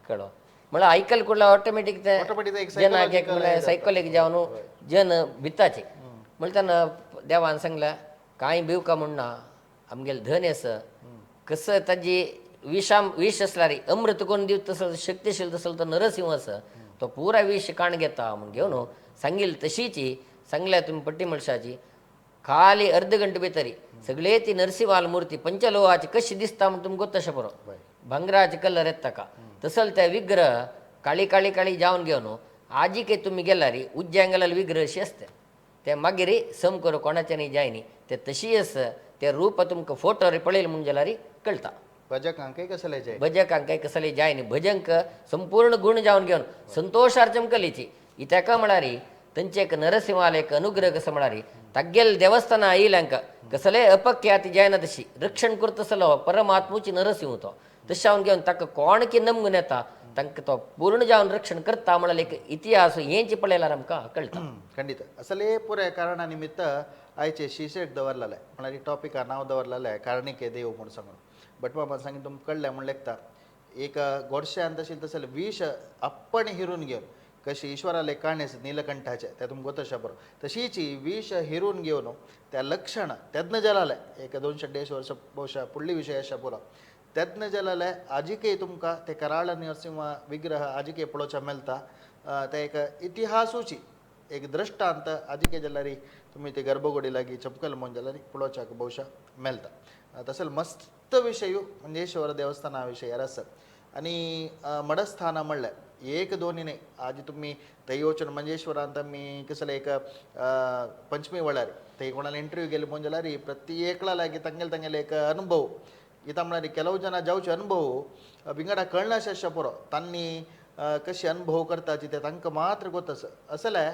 कळ्ळो म्हळ्यार आयकल कुडल्या ऑटोमॅटीक ते Automatic एक जेन्ना एक psychological म्हळ्यार सायकोलीक जावन जन भिताचे म्हळ्यार तेन्ना देवान सांगल्या कांय भिवका म्हणना आमगेले धन आसा कसं ताजी विश आसल्यार अमृत कोण दिवं तसं शक्तिशील तसं तो नरसिंह आसा तो पुरा विश काण घेता म्हूण घेवन सांगिल्ली तशीची सांगल्या तुमी पट्टी मनशाची खाली अर्द गंटे भितर सगळे ती नरसिंहाल मुर्ती पंचलोहाची कशी दिसता म्हूण तुमकां गोत तशें पुरो भांगराचे कलर येता ताका तसल ते विग्रह काळी काळी काळी जावन घेवन आजीके तुमी गेल्यार उज्ज्यान गेल्यार विग्रह अशी आसता ते मागीर सम करूं कोणाचें न्ही जाय न्ही ते तशी आसा ते रूप तुमकां फोटोर पळयलें म्हूण जाल्यार कळटा भजकांकय कसले जाय भजकांक कसली जाय न्ही भजंक संपूर्ण गुण जावन घेवन संतोषार चमकलीची इत्याका म्हळ्यार तांचे एक नरसिंहाल एक अनुग्रह कसो म्हळ्यार तागेल देवस्थाना येयल्यांक कसले अपख्याती जायना तशी रक्षण करता तसलो परमात्मुची नरसिंह तो तशें घेवन ताका कोण की नमगून येता तांकां तो पूर्ण जावन रक्षण करता म्हळ्यार एक इतिहास हेंची पळयल्यार आमकां कळटा ಖಂಡಿತ ಅಸಲೇ ಪೂರ ಕಾರಣ ನಿಮಿತ್ತ ಆಯ್ಚೆ ಶೀರ್ಷಕ್ दवरलेले म्हळ्यार ಈ टॉपिका नांव दवरलेले कारणिके देव म्हूण सांगून बट म्हाका सांगितलें तुमकां कळ्ळें म्हण लेखता एक गोडश्यान तशें तसलें विश आपण हिरून घेवन कशी ईश्वराले काणेस नीलकंठाचे ते तुमकां गोत अशें बरो तशीची विश हिरून घेवन त्या लक्षण तेदना जालाले एक 250 वर्ष ಬಹುಶಃ फुडली विशय अशें पुरो तेदना जालाले आजिके तुमकां ते कराळ नरसिंह विग्रह आजिके पळोवच्या मेळटा ते एक इतिहासूची एक दृष्टांत आजिके जाल्यार तुमी ते गर्भगुडी लागीं चपकल म्हूण जाल्यार पळोवच्याक ಬಹುಶಃ मेळटा तसले मस्त विशय मंजेश्वर देवस्थाना विशयार आसा आनी मडस्थाना म्हणल्यार एक दोनी न्ही आज तुमी थंय वचून मंजेश्वरांत आमी कसले एक पंचमी वेळार थंय कोणाला इंटरव्यू गेले म्हूण जाल्यार प्रत्येकला लागीं तांगेले एक अनुभव इता म्हळ्यार ಕೆಲವು ಜನ जावचे अनुभव विंगडा कळनाशे अशें पुरो तांणी कशें अनुभव करताचे ते तांकां मात्र गोत असले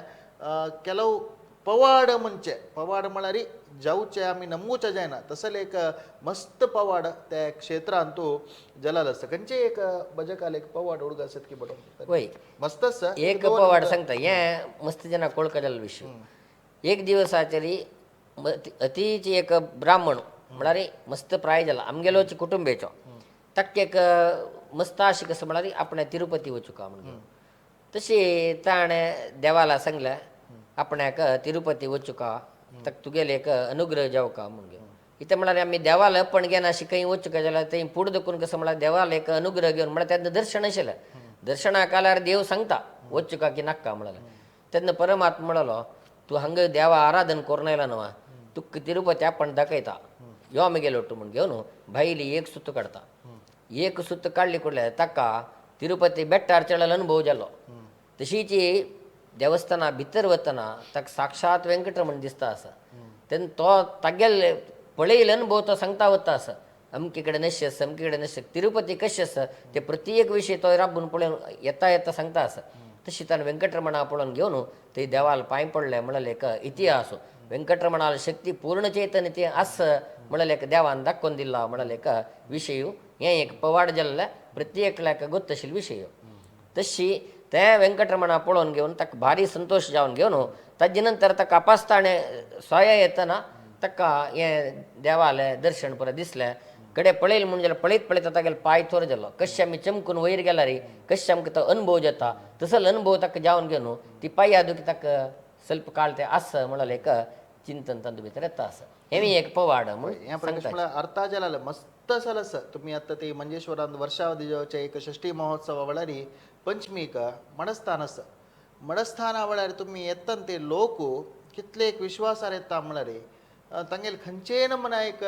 ಕೆಲವು पवाड म्हणचे पवाड म्हळ्यार जावचे आमी नमूचे जायना तसले एक मस्त पवाड त्या क्षेत्रांत जलाल आसता खंयचे एक भजकाल एक पवाड उडग आसत की बरो वय मस्त आसा एक पवाड सांगता हें मस्त जना कळका जाल्लो विशय एक दिवसाचेरी अतिची एक ब्राह्मण म्हळ्यार मस्त प्राय जाला आमगेलोच कुटुंबेचो ताका एक मस्त आशी कसं म्हळ्यार आपणें तिरुपती वचूं का म्हणून तशी ताणें देवाला सांगलें आपणाक तिरुपती वचूं का ताका तुगेले एक अनुग्रह जावं का म्हणून घेवन इथे म्हळ्यार आमी देवाला आपण घेवन अशी खंय वचूं का जाल्यार थंय फुडें दुखून कसं म्हळ्यार देवाला एक अनुग्रह घेवन म्हळ्यार तेन्ना दर्शन आशिल्लें दर्शनाक आल्यार देव सांगता वचूं का की नाका म्हळ्यार तेन्ना परमात्मा म्हणलो तूं हांगा देवा आराधन करून आयला न्हू तुका तिरुपती आपण दाखयता यो आमगेलो तूं म्हूण घेवन भायली एक सुत्त काडता एक सुत्त काडली कुडले ताका तिरुपती बेट्टार चडलेलो अनुभव जालो तशीची देवस्थाना भितर वतना ताका साक्षात वेंकटरमण दिसता आसा तेन्ना तो तागेल पळयले अनुभव तो सांगता वता आसा अमके कडेन अशें आसा अमके कडेन अशें तिरुपती कशें आसा ते प्रत्येक विशय तो राबून पळोवन येता येता सांगता आसा तशी ताणें वेंकटरमणा पळोवन घेवन थंय देवाल पांय पडले म्हळ्यार एक इतिहास वेंकटरमणाल शक्ती पूर्ण चैतन्य ती आस म्हळ्यार एक देवान दाखोवन दिला म्हळ्यार एक विशय हें एक पवाड जाल्ले प्रत्येकाक गोत आशिल्लो विशय तशी ते वेंकटरमणा पळोवन घेवन ताका भारी संतोश जावन घेवन ताजे नंतर ताका आपासताणे सोया येतना ताका हें देवालें दर्शन पुरो दिसलें कडे पळयलें म्हूण जाल्यार पळयता तागेलो पांय थोर जालो कशें आमी चमकून वयर गेल्यार कशें आमकां तो अनुभव जाता तसलो अनुभव ताका जावन घेवन ती पांया दुखी ताका ಸ್ವಲ್ಪ काळ ते आस म्हळ्यार एक चिंतन तातूंत भितर येता आसा हें एक पवाड म्हूण हें प्रकाश म्हळ्यार अर्था जाल्यार मस्त जालें आसा तुमी आतां ते मंजेश्वरांत वर्षावधी जावचे एक षष्टी महोत्सवा वेळार पंचमीक मडस्थान आसा मडस्थाना वेळार तुमी येतना ते लोक कितले एक विश्वासार येता म्हळ्यार तांगेल खंयचेन म्हणा एक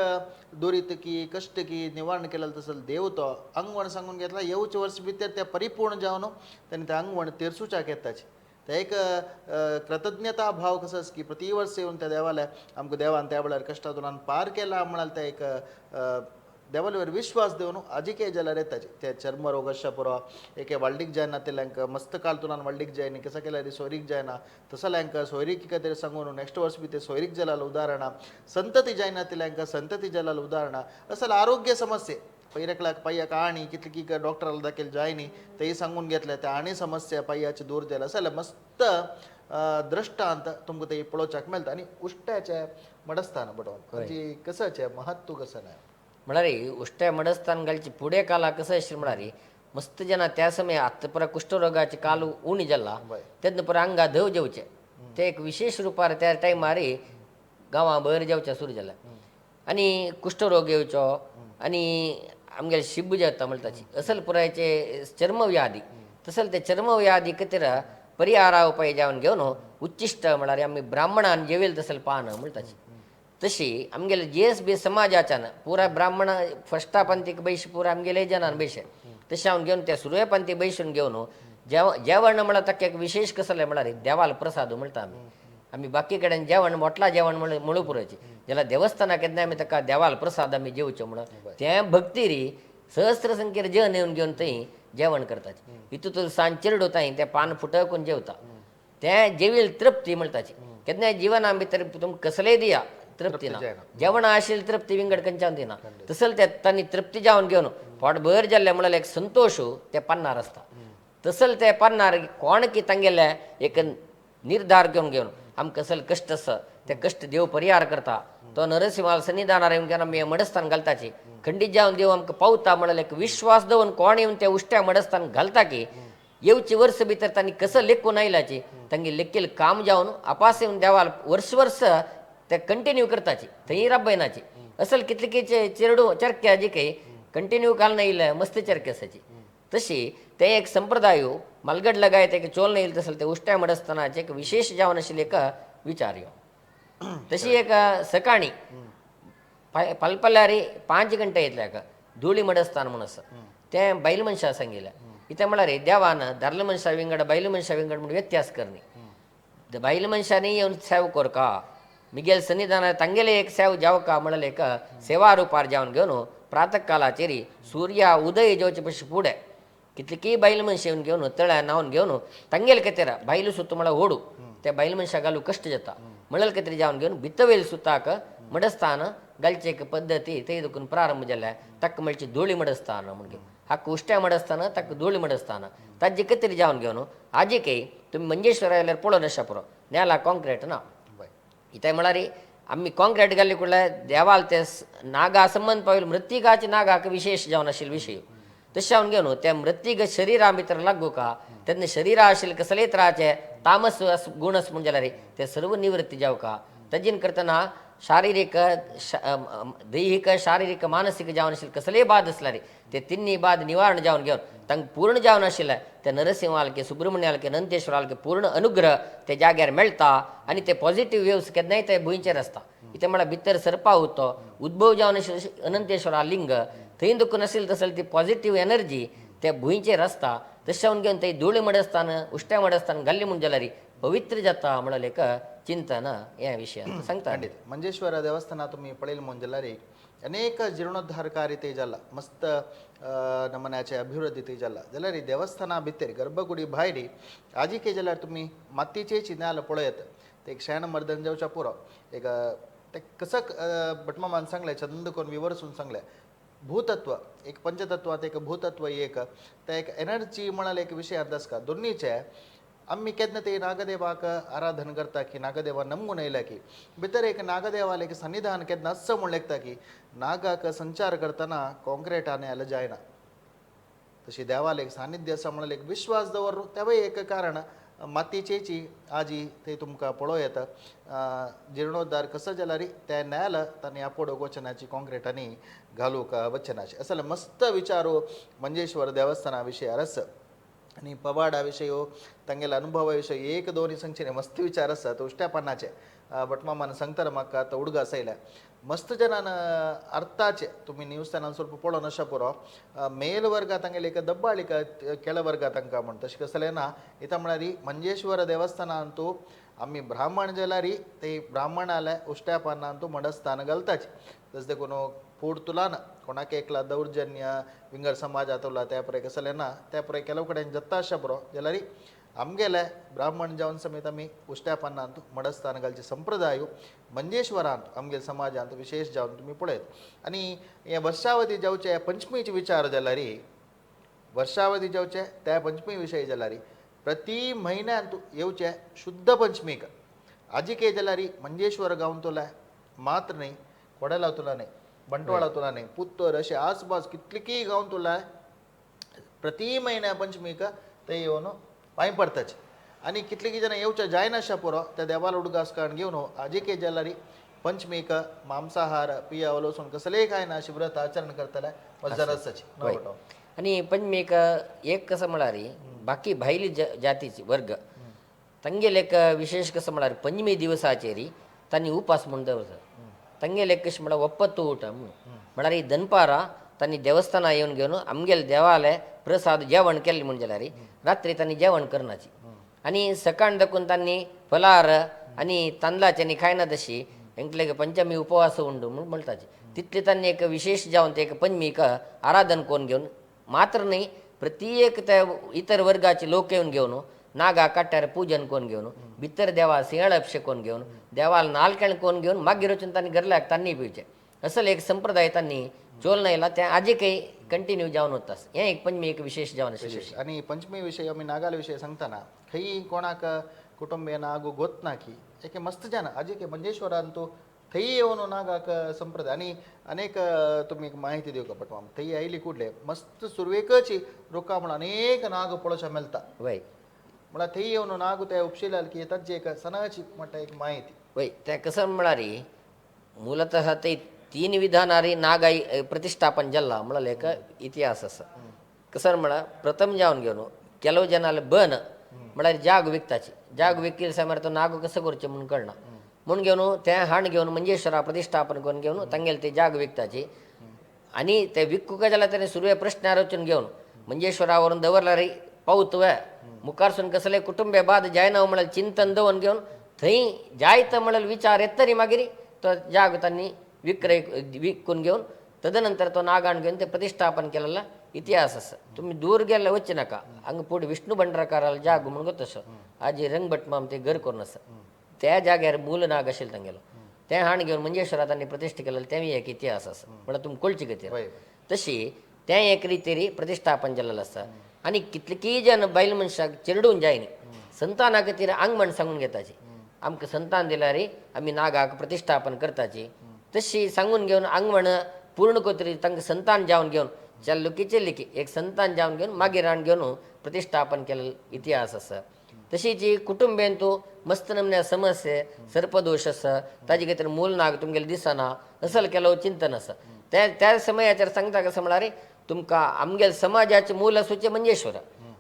दुरीत की कष्ट की निवारण केलेलं तसं देव तो अंगवण सांगून घेतला येवचे वर्ष भितर त्या परिपूर्ण जावन त्यांनी त्या अंगवण तेरसूच्या घेताची ते एक कृतज्ञता भाव कसं की प्रतिवर्ष येऊन त्या देवाला आमकां देवान त्या वेळार कष्टातून पार केला म्हणाल त्या एक देवालीवर विश्वास देवन आजिके जाल्यार येताचे ते चर्मरोग अशा पुरो एके वाळडीक जायना ते लँका मस्तकालतून वाळडीक जायनी कसं केल्यार सोयरीक जायना तसं लँका सोयरीक कितें सांगून नेक्स्ट वर्स बी ते सोयरीक जाल्यार उदाहरणा संतती जायना ते लँका संतती जाल्यार उदाहरणा असल आरोग्य समस्ये पैरकलाक पय्याक आणी कितली की डॉक्टराला दाखल जायनी तेही सांगून घेतले त्या आणी समस्या पय्याची दूर जाला असल मस्त दृष्टांत तुमकां ते पळोवच्याक मेळटा आनी उश्ट्याचे मडस्थान बडोवन म्हणजे कसाचे महत्व कसं नाही म्हळ्यार उश्ट्या मडस्थान घालची फुडें काला कसं आशिल्लें म्हळ्यार मस्त जना त्या समय आत्ता परा कुष्ठरोगाचे काल उणी जाला तेन्ना परा आंगा धव जेवचे ते एक विशेष रुपार त्या टायमार गांवां भायर जेवचे सुरू जाला आनी कुष्ठरोग येवचो आनी आमगेले शिब्ब जेवता म्हणटा ताची असल पुरायचे चर्मव्याधी तसल ते चर्मव्याधी खातीर परिहारा उपाय जावन घेवन उच्चिष्ट म्हळ्यार आमी ब्राह्मणान जेवेल तसल पान म्हणटाची तशी आमगेले JSB समाजाच्यान पुरा ब्राह्मण फर्स्टा पंथीक बैश पुरा आमगेले जनान बैशे तशें हांव घेवन त्या सुरय पंथी बैसून घेवन जेवण म्हळ्यार ताका एक विशेष कसले म्हळ्यार देवाल प्रसाद म्हणटा आमी बाकी कडेन जेवण मोटला जेवण म्हणू पुरोयची जाल्यार देवस्थानाक केन्ना आमी ताका देवाल प्रसाद आमी जेवचो म्हणून तें भक्तिरी सहस्त्र संख्येर जन येवन घेवन थंय जेवण करताचे हितून सांज चिरडो थंय तें पान फुटकून जेवता तें जेवील तृप्ती म्हणटाची केन्नाय जिवना भितर तुमकां कसलेय दिया तृप्ती ना जेवण आशिल्ली तृप्ती विंगड खंयच्यान दिना तसल ते तांणी तृप्ती जावन घेवन पोट भर जाल्ले म्हळ्यार एक संतोश ते पन्नार आसता तसल ते पन्नार कोण की तांगेले एक निर्धार घेवन आमकां कसल कश्ट आसा ते कश्ट देव परिहार करता तो नरसिंहाल सन्निधानार येवन घेवन आमी मडस्थान घालताची खंडीत जावन देव आमकां पावता म्हळ्यार एक विश्वास दवरून कोण येवन ते उश्ट्या मडस्थान घालता की येवची वर्स भितर तांणी कसं लेखून आयलाची तांगे लेखेल काम जावन आपास येवन देवाल वर्स ते कंटिन्यू करताची थंय राबयनाची असल कितले की चेरडू चरक्या जी काही कंटिन्यू घालून येयले मस्त चरके आसाची तशी ते एक संप्रदाय मलगड लगायत एक चोल येईल तसल ते उश्ट्या मडस्थानाचे एक विशेष जावन आशिल्ले एक विचार यो तशी एक सकाळी पलपल्यारी 5 गंटे येतल्या धुळी मडस्थान म्हणून आसा तें बैल मनशा सांगिल्लें इथे म्हळ्यार देवान दादले मनशा विंगड बैल मनशा विंगड म्हणून व्यत्यास करनी बैल मनशांनी येवन सेव करका मिगेल सन्निधान तांगेले एक सेव जावका म्हळ्यार एक सेवा रुपार जावन घेवन प्रातः कालाचेरी सूर्या उदय जेवचे पयशे फुडें कितलीकी बैल मनशां येवन घेवन तळ्या न्हांवन घेवन तांगेले खातीर बैल सुत्त म्हळ्यार ओडू ते बैल मनशां घालूं कश्ट जाता म्हळ्यार खातीर जावन घेवन भितवेल सुताक मडस्थान घालचे एक पद्दती थंय देखून प्रारंभ जाल्या ताका म्हणचे धुळी मडस्थान म्हणून हाका उश्ट्या मडस्थान ताका धुळी मडस्थान ताजे खातीर जावन घेवन आजिकय तुमी मंजेश्वरा आयल्यार पळोवन आसा पुरो नेला कॉन्क्रीट ना इथे म्हळ्यार आमी कॉन्क्रीट घाल्ले कुठल्या देवाल ते नागा संबंध पावले मृत्तिकाचे नागाक विशेष जावन आशिल्ले विशय तशें हांव घेवन त्या मृत्तिक शरिरा भितर लागू का तेन्ना शरिरा आशिल्ले कसलेय तराचे तामस गुण आस म्हणजे जाल्यार ते सर्व निवृत्ती जावका तेजेन करतना शारिरीक दैहिक शारिरीक मानसीक जावन आशिल्ले कसलेय बाद आसल्यार ते तिन्नी बाद निवारण जावन घेवन तांकां पूर्ण जावन आशिल्ले ते नरसिंहाल के सुब्रमण्याल के नंतेश्वराल के पूर्ण अनुग्रह ते जाग्यार मेळटा आनी ते पॉझिटिव्ह वेव्स केन्नाय ते भुंयचेर आसता इथे म्हळ्यार भितर सरपा उरतो उद्भव जावन आशिल्ले अनंतेश्वरा लिंग थंय दुखून आशिल्ली तसली ती पॉझिटिव्ह एनर्जी ते भुंयचेर आसता तशें हांव घेवन थंय धुळे मडस्थान उश्ट्या मडस्थान घाल्ली म्हण जाल्यार पवित्र जाता म्हळ्यार एक चिंतन ह्या विशयान सांगता मंजेश्वर देवस्थाना तुम्ही पळयलें म्हणजे जाल्यार अनेक जीर्णोद्धार कार्य ते जाला मस्त नमनाचे अभिवृद्धी ते जाला जाल्यार देवस्थाना भितर गर्भगुडी भायर आजिके जाल्यार तुमी मातयेचे चिन्हाल पळयत ते एक शेण मर्दन जावच्या पुरो एक ते कसं भटमामान सांगलें चंद करून विवरसून सांगलें भूतत्व एक पंचतत्वात एक भूतत्व एक ते एक एनर्जी म्हणाल एक विशय आतास का दोन्हीचे आम्ही केन्ना ते नागदेवाक आराधन करता की नागदेवा नमून येयला की भितर एक नागदेवाल एक सन्निधान केन्ना असं म्हण लेखता की नागाक संचार करतना कॉन्क्रीटाने आलं जायना तशी देवाल एक सानिध्य आसा म्हणाल एक विश्वास दवरून तेवय एक कारण मातयेची आजी ते तुमकां पळोव येता जीर्णोद्धार कसो जाल्यार ते न्याल तांणी आपोडो वचनाची कॉन्क्रीटांनी घालूंक वचनाची असल मस्त विचारो मंजेश्वर देवस्थाना विशयार आसा आनी पवाडा विशय तांगेल्या अनुभवा विशय एक दोन संख्येने मस्त विचार आसा तो उश्ट्या पानाचे बट मामान सांगतार म्हाका तो उडगा असयला मस्त जनान ಅರ್ಥಾಚೆ तुम्ही ನ್ಯೂಸ್ ಚಾನಲ್ ಸ್ವಲ್ಪ ಪೋಳೋ ನಶಪುರ ಮೇಲ್ ವರ್ಗ ತಂಗೆಲೆ ಏಕ ದಬ್ಬಾಳಿಕ ಕೆಳ ವರ್ಗ ತನಕ म्हणत तशी कसलेना इथं म्हणारी मंजेश्वर देवस्थान ಅಂತೂ आम्ही ब्राह्मण जलारी ते ब्राह्मणाला उष्ट्यापाना ಅಂತೂ मडस्थान घालताच जस देखून फूड तुला ना कोणाक एकला दौर्जन्य विंगर समाज आतवला त्या परे कसलेना त्या परे ಕೆಲವು ಕಡೆ जत्ता शपरो जलारी आमगेले ब्राह्मण जावन समेत आम्ही उष्ट्यापाना ಅಂತೂ मडस्थान घालचे संप्रदाय मंजेश्वरांत आमगे समाजांत विशेष जावन तुम्ही पळयत आणि हे वर्षावधी जावचे पंचमीचे विचार जाल्यारी वर्षावधी जावचे त्या पंचमी विषयी जाल्यारी प्रति म्हयन्यांत येवचे शुद्ध पंचमीक आजिके जाल्यारी मंजेश्वर गांवन तुला मात्र नाही कोडेला तुला नाही बंटवाळा तुला नाही पुत्तर असे आसपास कितलीकी गांवन तुला प्रति महिन्या पंचमीक ते येवन पांय पडताचे आणि कितलीकी जण येवच्या जायनाशा पुरो त्या देवाला उडगास कारण घेवन आजिके जाल्यारी पंचमीक मांसाहार पिया वलोसून कसलेय काय ना व्रत आचरण करतले वजरसाची आणि पंचमीक एक कसं म्हळारी बाकी भायली जातीची वर्ग ತಂಗೆಲೆ ವಿಶೇಷ ಕಸ ಮಾಡಾರಿ ಪಂಚಮಿ ದಿವಸಾಚೇರಿ ತನ್ನಿ ಉಪವಾಸ ಮುಂದವಸ ತಂಗೆಲೆ ಕಷ್ಟ ಮಾಡ ಒಪ್ಪತ್ತು ಊಟ ಮಾಡಾರಿ ದನಪಾರ तनी देवस्थाना येऊन घेऊन आमगेल देवालय प्रसाद जेवण केले म्हणजे रात्री त्यांनी जेवण करण्याची आणि सकाळ दकून त्यांनी फलार आणि तांदळाचे आणि खायना तशी ಎಂಟ್ಲೆಗೆ पंचमी उपवास उंडू म्हणून म्हणताची तिथले त्यांनी एक विशेष जेवण ते एक पंचमीक आराधन कोण घेऊन मात्र नाही प्रत्येक त्या इतर वर्गाचे लोक येऊन घेऊन नागा काट्यार पूजन कोण घेऊन भितर देवा सिंहळ अभिषेक कोण घेऊन देवाला नालकेळ कोण घेऊन मागे रोचून त्यांनी घरला त्यांनी पिवचे असं एक संप्रदाय त्यांनी चोलनायला त्या आजी काही कंटिन्यू जाऊन होतास हे एक पंचमी एक विशेष जेवण आणि पंचमी विषय आम्ही नागाल विषय सांगताना खई कोणाक कुटुंबियांना आगो गोत ना की एके मस्त जन आजी के मंजेश्वरांतू थई येऊन नागाक संप्रदाय आणि अनेक तुम्ही माहिती देऊ का पटवा थई आयली कुठले मस्त सुरवेकची रोका म्हणून अनेक नाग पळोशा मेलता वय मला थई येऊन नागू त्या उपशिलाल की तांची एक सणाची म्हणटा एक माहिती वय त्या कसं म्हणारी मूलतः ते तीन विधानारी नागाई प्रतिष्ठापन जल्ला म्हणाल एक इतिहास असं कसं म्हणा प्रथम जाऊन घेऊन ಕೆಲವು ಜನಾಲ बन म्हळ्यार जाग विकताची जाग विकली समोर तो नागो कसं करचे म्हणून कळना म्हणून घेऊन त्या हाण घेऊन मंजेश्वरा प्रतिष्ठापन करून घेऊन तांगेल ते जाग विकताची आणि ते विकू का झाला त्याने सुरू प्रश्न आरोचन घेऊन मंजेश्वरावरून दवरला रे पावत व मुखारसून कसले कुटुंबे बाद जायना म्हणाल चिंतन दवन घेऊन थंय जायत म्हणाल विचार येतरी मागिरी तो जाग त्यांनी विक्रय विकून घेऊन तदनंतर तो नागाण घेऊन ते प्रतिष्ठापन केलेला इतिहास असं तुम्ही दूर गेला वच्चे नका अंग पुढे विष्णू भंडारकाराला जाग म्हणून तसं आजी रंगभट माम ते घर करून असं त्या जाग्यार मूल नाग असेल तांगेलो त्या हाण घेऊन मंजेश्वरा त्यांनी प्रतिष्ठा केलेलं त्यावेळी एक इतिहास असं म्हणा तुम्ही कोळची गती तशी त्या एक रितेरी प्रतिष्ठापन केलेलं असतं आणि कितलीकी जन बैल मनशाक चिरडून जायनी संताना खातीर अंग म्हण सांगून घेताची आमकां संतान दिला रे आम्ही नागाक प्रतिष्ठापन करताची तशी सांगून घेऊन अंग म्हण पूर्ण कोतरी तांकां संतान जावन घेऊन चल्लुकीचे लिखी एक संतान जावन घेऊन मागीर रान घेऊन प्रतिष्ठापन केलेलं इतिहास असं तशी जी कुटुंबियन तू मस्त नमन्या समस्ये सर्पदोष असं ताजे खातीर मूल नाग तुमगेले दिसना असं केलो चिंतन असं त्या समयाचेर सांगता कसं म्हळ्यार तुमकां आमगेल समाजाचे मूल आसूचे मंजेश्वर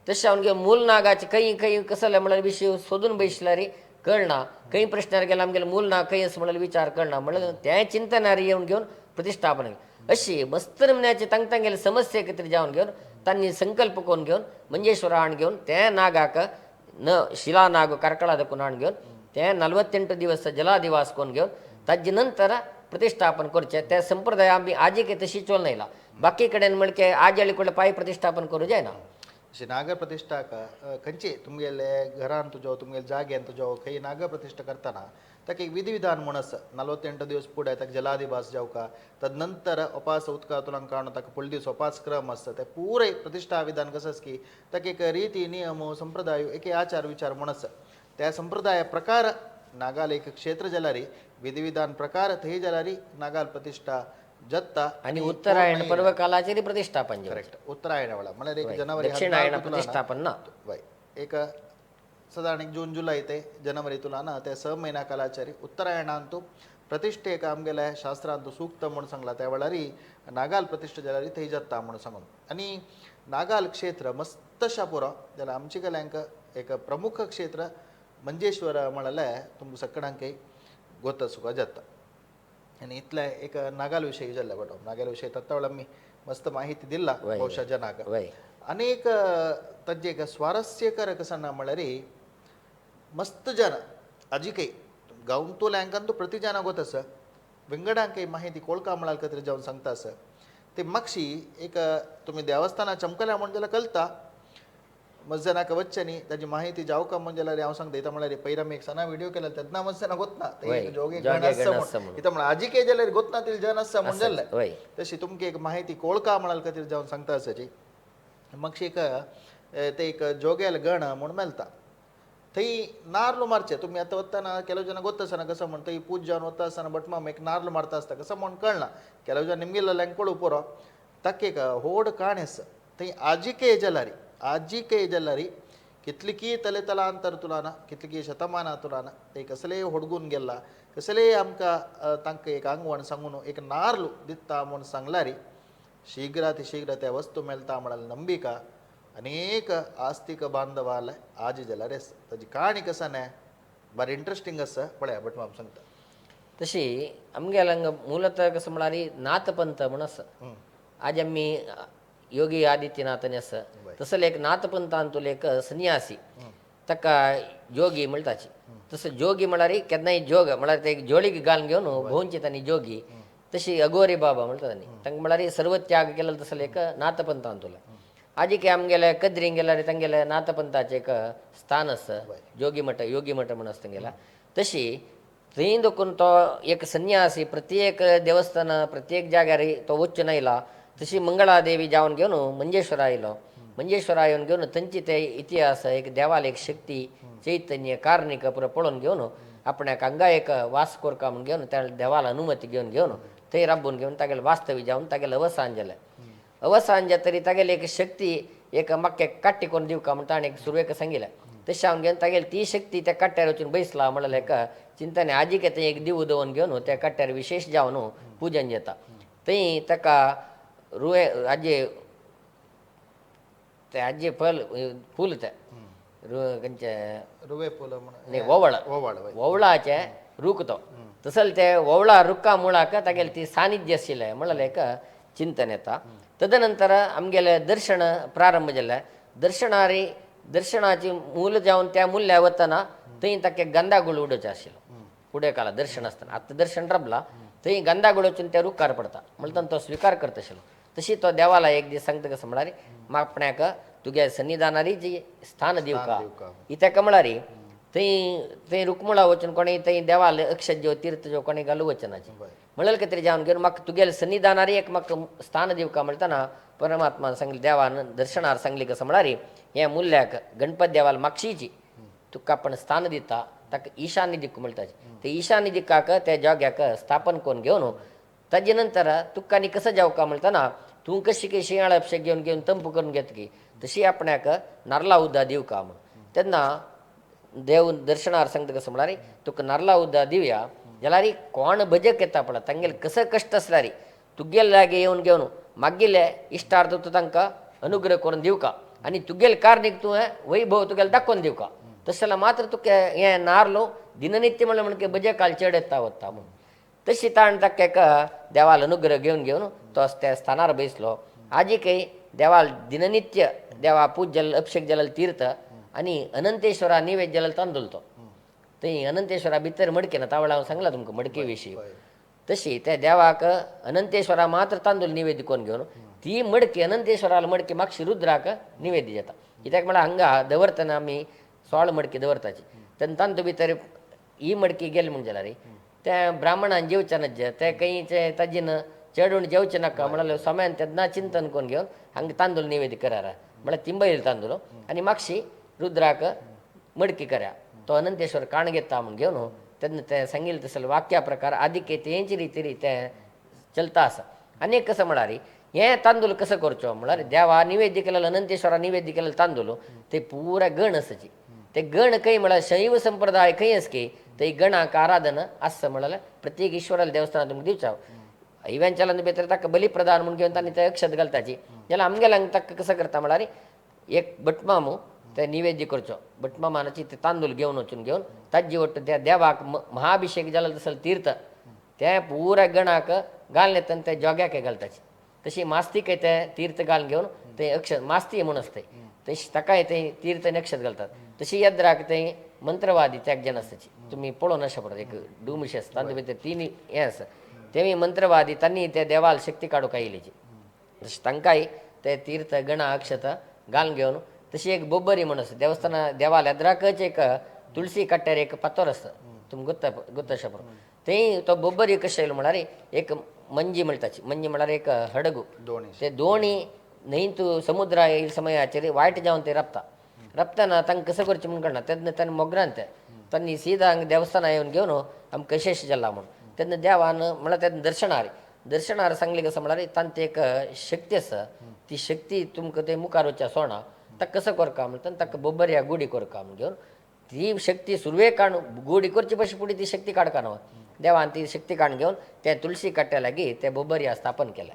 तशें हांव घेवन मूल नागाचे खंय खंय कसले म्हळ्यार विशय सोदून बसल्यार कळना खंय प्रश्नार गेला आमगेले मूल नाग खंय असं म्हळ्यार विचार कळना म्हळ्यार त्या चिंतनार येवन घेवन प्रतिष्ठापन अशी मस्त नमन्याचे तांगेले समस्ये खातीर जावन घेवन तांणी संकल्प करून घेवन मंजेश्वरा हाण घेवन त्या नागाक न शिला नाग कर्कळा दकून हाण घेवन ते 48 दिवस जलादिवास करून घेवन ताजे नंतर प्रतिष्ठापन करचे त्या संप्रदाय आम्ही आजी के तशी चोल नायला बाकी कडेन म्हणके आज कडे पाय प्रतिष्ठापन करू जायना अशी नाग प्रतिष्ठाक खंयची तुमगेले घरान तुजो तुमगेले जाग्यान तुजो खंय नाग प्रतिष्ठा करतना ताका एक विधी विधान म्हण आसा 48 दिवस पुढे ताका जलादिवास जावका तदनंतर उपास उदका तुलांक काडून ताका फुडले दीस उपास क्रम आसता ते पुरे प्रतिष्ठा विधान कसं आसा की ताका एक रिती नियम संप्रदाय एक आचार विचार म्हण आसा त्या संप्रदाया प्रकार नागाल एक क्षेत्र जाल्यारी विधी विधान प्रकार थंय जाल्यारी नागाल प्रतिष्ठा जत्ता आणि उत्तरायण पर्व कालाचेरी प्रतिष्ठापन करेक्ट उत्तरायण वेळा म्हळ्यार एक जनवरी दक्षिणायन प्रतिष्ठापन ना वय एक साधारण एक जून जुलै ते जनवरी तुलाना ते 6 महिना कालाचारी उत्तरायणांतू प्रतिष्ठेक आमगेल्या शास्त्रांतू सूक्त म्हणून सांगला त्या वेळारी नागाल प्रतिष्ठा जाल्यारी थंय जाता म्हणून सांगून आणि नागाल क्षेत्र मस्तशा पुरो जाल्यार आमचे गेल्यांक एक प्रमुख क्षेत्र मंजेश्वर म्हळ्यार तुमकां सगळ्यांक गोतसुका जाता. आणि इथल्या एक नागाल विषयी जाल्ल्या बट नागाल विषयी तत्तावळ मी मस्त माहिती दिला वय. ಬಹುಶಃ ಜನಾಗ वय अनेक तज्जे एक स्वारस्यकर कसं ना म्हळ्यार मस्त जन अजी काही गाऊन तो लँकान तो प्रति जन गोतस विंगडांक काही माहिती कोळका म्हणाल का तरी जाऊन सांगतास ते मक्षी एक तुम्ही देवस्थाना चमकल्या म्हणून ज्याला कळता मस्त जनाक वच्चनी त्याची माहिती जाऊ का म्हणजे हांव सांगता इथं म्हळ्यार पैरा मी एक सना व्हिडिओ केला तेन्ना मस्त जना गोतना ते एक जोगे गण आसा म्हणून इथं म्हळ्यार आजी काही जाल्यार गोतना तिल जन आसा म्हणून जाल्लें वय तशी तुमकी एक माहिती कोळका म्हणाल का तरी जाऊन सांगता आसाची मग एक ते एक जोग्याल गण म्हणून मेलता थंय नार्ल मारचे तुम्ही आता वताना ಕೆಲವು ಜನ ಗೊತ್ತಸನ कसं म्हणून थंय पूज जावन वता आसतना बटमाम एक नार्ल मारता आसता कसं म्हणून कळना ಕೆಲವು ಜನ ನಿಮ್ಗೆಲ್ಲ ಲೆಂಕೊಳು ಪುರೋ तक्केक होड काणेस थंय आजिके जलारी कितलिकी तलेतलांतर तुलाना कितलिकी शतमाना तुलाना ते कसले होडगून गेला कसले आमकां तांकां एक आंगवण सांगून एक नार्ल दिता म्हणून सांगलारी शीघ्र त्या वस्तू मेळटा म्हणाल ನಂಬಿका अनेक आस्तिक बांधवाला आज जला रेस ताजी काणी कसा नाही बरं इंटरेस्टिंग असं पळया बट म्हाका सांगता तशी आमगेल हांगा मूलतः कसं म्हळ्यार नाथपंथ म्हूण आसा आज आमी योगी आदित्यनाथान आसा तसले एक नाथपंथान तुले एक संन्यासी ताका जोगी म्हणटाची तसो जोगी म्हळ्यार केन्नाय जोग म्हळ्यार ते एक जोळीक घालून घेवन भोंवची तांणी जोगी तशी अघोरी बाबा म्हणटा तांणी तांकां म्हळ्यार सर्व त्याग केलेलो तसले एक नाथपंथान तुला आजीक आमगेले कद्रींग गेल्यार तांगेले नाथपंथाचें एक स्थान आसा योगी मठ म्हूण आसा तांगेला तशी थंय देखून तो एक संन्यासी प्रत्येक देवस्थाना प्रत्येक जाग्यार तो वच्चून आयला तशी मंगळादेवी जावन घेवन मंजेश्वर आयलो मंजेश्वर येवन घेवन थंयची ते इतिहास एक देवाल एक शक्ती चैतन्य कार्णिक पुरो पळोवन घेवन आपणाक हांगा एक वास कोरका म्हूण घेवन त्या देवाला अनुमती घेवन थंय राबून घेवन तागेलें वास्तवी जावन तागेलें अवसान जालें अवसान जे तरी तागेली एक शक्ती एक म्हाका काट्टी करून दिवका म्हण ताणें एक सुरवेक सांगिल्लें तशें हांव घेवन तागेली ती शक्ती त्या कट्ट्यार वचून बसला म्हणल्यार एका चिंतने आजीक थंय एक दिवो दवरून घेवन त्या कट्ट्यार विशेश जावन पुजन जाता थंय ताका रुवे हाजे फूल ते खंयचे रुवे फुल म्हणून न्ही वोवळ ओवाळ वोवळाचे रूख तो तसले ते वोवळा रुखा मुळाक तागेलें ती सानिध्य आशिल्लें म्हणल्यार एक चिंतन येता तदनंतर आमगेले दर्शन प्रारंभ जालें दर्शनाची मूल जावन त्या मूल्या वतना थंय ताका गंधागुळ उडोवचें आशिल्लो फुडें काला दर्शन आसतना आतां दर्शन रबला थंय गंधागुळ वचून त्या रुखार पडता म्हणटा तो स्विकार करता आशिल्लो तशी तो देवाला एक दीस सांगता कसं म्हळ्यार आपणाक तुगे सन्निधानारी जी स्थान दिवका इत्याक म्हळ्यार थंय रुक्मळा वचून कोणी थंय देवाल अक्षत ज्यो तीर्थ ज्यो कोणी घालूं वचनाची म्हळ्यार कितें जावन घेवन म्हाका तुगेले सन्निधानारी एक म्हाका स्थान दिवका म्हणटना परमात्मान सांगलें देवान दर्शनार सांगली कसं म्हळ्यार हे मूल्याक गणपत देवाल मागशीची तुका आपण स्थान दिता ताका ईशान्य दिक्क म्हणटाची ते ईशान्य दिक्काक त्या जाग्याक स्थापन करून घेवन ताजे नंतर तुका आनी कसं जावका म्हणटना तूं कशी की शियाळ अभिषेक घेवन तंप करून घेत की तशी आपणाक नारला उद्दा दिवका म्हण तेन्ना देव दर्शनार सांगता कसं म्हळ्यार तुका नारला उद्दा दिवया जाल्यार कोण भजक येता पळय तांगेले कसं कश्ट आसल्यार तुगेले लागी येवन घेवन मागिल्ले इश्टार्थ तूं तांकां अनुग्रह करून दिवका आनी तुगेले कार्णीक तूं वैभव तुगेले दाखोवन दिवका तशें जाल्यार मात्र तुका हें नारलो दिननित्य म्हणल्यार म्हणके भजकाल चड येता वता म्हणून तशी ताण ताका एका देवाल अनुग्रह घेवन तो त्या स्थानार बसलो आजीकय देवाल दिननित्य देवा पूज जाल्लो अभिषेक जाल्लो तीर्थ आनी अनंतेश्वरा निवेद जाल्लो तांदूळ तो थंय अनंतेश्वरा भितर मडकी ना तावळ हांव सांगला तुमकां मडके विशीं तशी त्या देवाक अनंतेश्वरा मात्र तांदूळ निवेद करून घेवन ती मडकी अनंतेश्वराला मडकी मागशी रुद्राक निवेद जाता कित्याक म्हळ्यार हांगा दवरतना आमी 16 मडकी दवरताची तेन्ना तांतूं भितर ही मडकी गेली म्हणजे जाल्यार त्या ब्राह्मणान जेवचे नज ते खंयचे ताजीन चेडून जेवचे नाका म्हळ्यार समयान तेन्ना चिंतन करून घेवन हांगा तांदूळ निवेद करारा म्हळ्यार तिंबयले तांदूळ आनी मागशी रुद्राक मडकी करा तो अनंतेश्वर काण घेता म्हूण घेवन तेन्ना ते सांगिल्लें तसले वाक्या प्रकार आदिके तेंची रिती ते चलता आसा आनी एक कसं म्हळ्यार हें तांदूळ कसं करचो म्हळ्यार देवा निवेद्य केलेलो अनंतेश्वरा निवेद्य केलेलो तांदूळ ते पुरा गण आसाची ते गण खंय म्हळ्यार शैव संप्रदाय खंय आसा की थंय गणाक आराधन आसता म्हळ्यार प्रत्येक ईश्वराला देवस्थानांत तुमकां दिवचा इव्हेंचाला भितर ताका बलिप्रदान म्हूण घेवन तांणी ते अक्षत घालताची जाल्यार आमगेल्या ताका कसं करता म्हळ्यार एक भटमामू ते नैवेद्य करचो भटमामानाची ते तांदूळ घेऊन वचून घेऊन ताजी वट्ट त्या देवाक महाभिषेक जाला तसलं तीर्थ त्या पुऱ्या गणाक घालण्यात आणि त्या जोग्याक घालताची तशी मास्तीक ते तीर्थ घालून घेऊन ते अक्षत मास्ती म्हणून असते तशी तकाय ते तीर्थ आणि अक्षत घालतात तशी यद्राक ते मंत्रवादी त्याग जन असताची तुम्ही पळोवन अशा पडत एक डुमिश असता तांदूळ भितर तीन हें आसा तेमी मंत्रवादी तांणी त्या देवाल शक्ती काडूक आयिल्लीची तशी तांकांय ते तीर्थ गणा अक्षत घालून घेवन तशी एक बोब्बरी म्हणून आसा देवस्थाना देवाल येद्राकच एक तुळशी कट्ट्यार एक पातोर आसता तुमकां गुत्ता अशा पडत ते तो बोब्बरी कशें येयलो म्हळ्यार एक मंजी म्हणटाची मंजी म्हळ्यार एक हडगू ते दोणी न्हंयत समुद्रा येयल्या समयाचेर वायट जावन ते रपतना तांकां कसं करचें म्हणून कळना तेन्ना ताणें मोगरान तांणी सीदा हांगा देवस्थाना येवन घेवन आमकां कशेश जाल्ला म्हणून तेन्ना देवान म्हळ्यार तेन्ना दर्शनार सांगलें कसं म्हळ्यार तांची एक शक्ती आसा ती शक्ती तुमकां ते मुखार वच्चा सोडना ताका कसं करका म्हणटा ताका बोब्बऱ्या गुडी करका म्हणून घेवन ती शक्ती सुरवे काडून गुडी करचे पयशे फुडें ती शक्ती काडका न्हू देवान ती शक्ती काडून घेवन त्या तुळशी कट्ट्या लागीं ते बोब्बऱ्या स्थापन केलें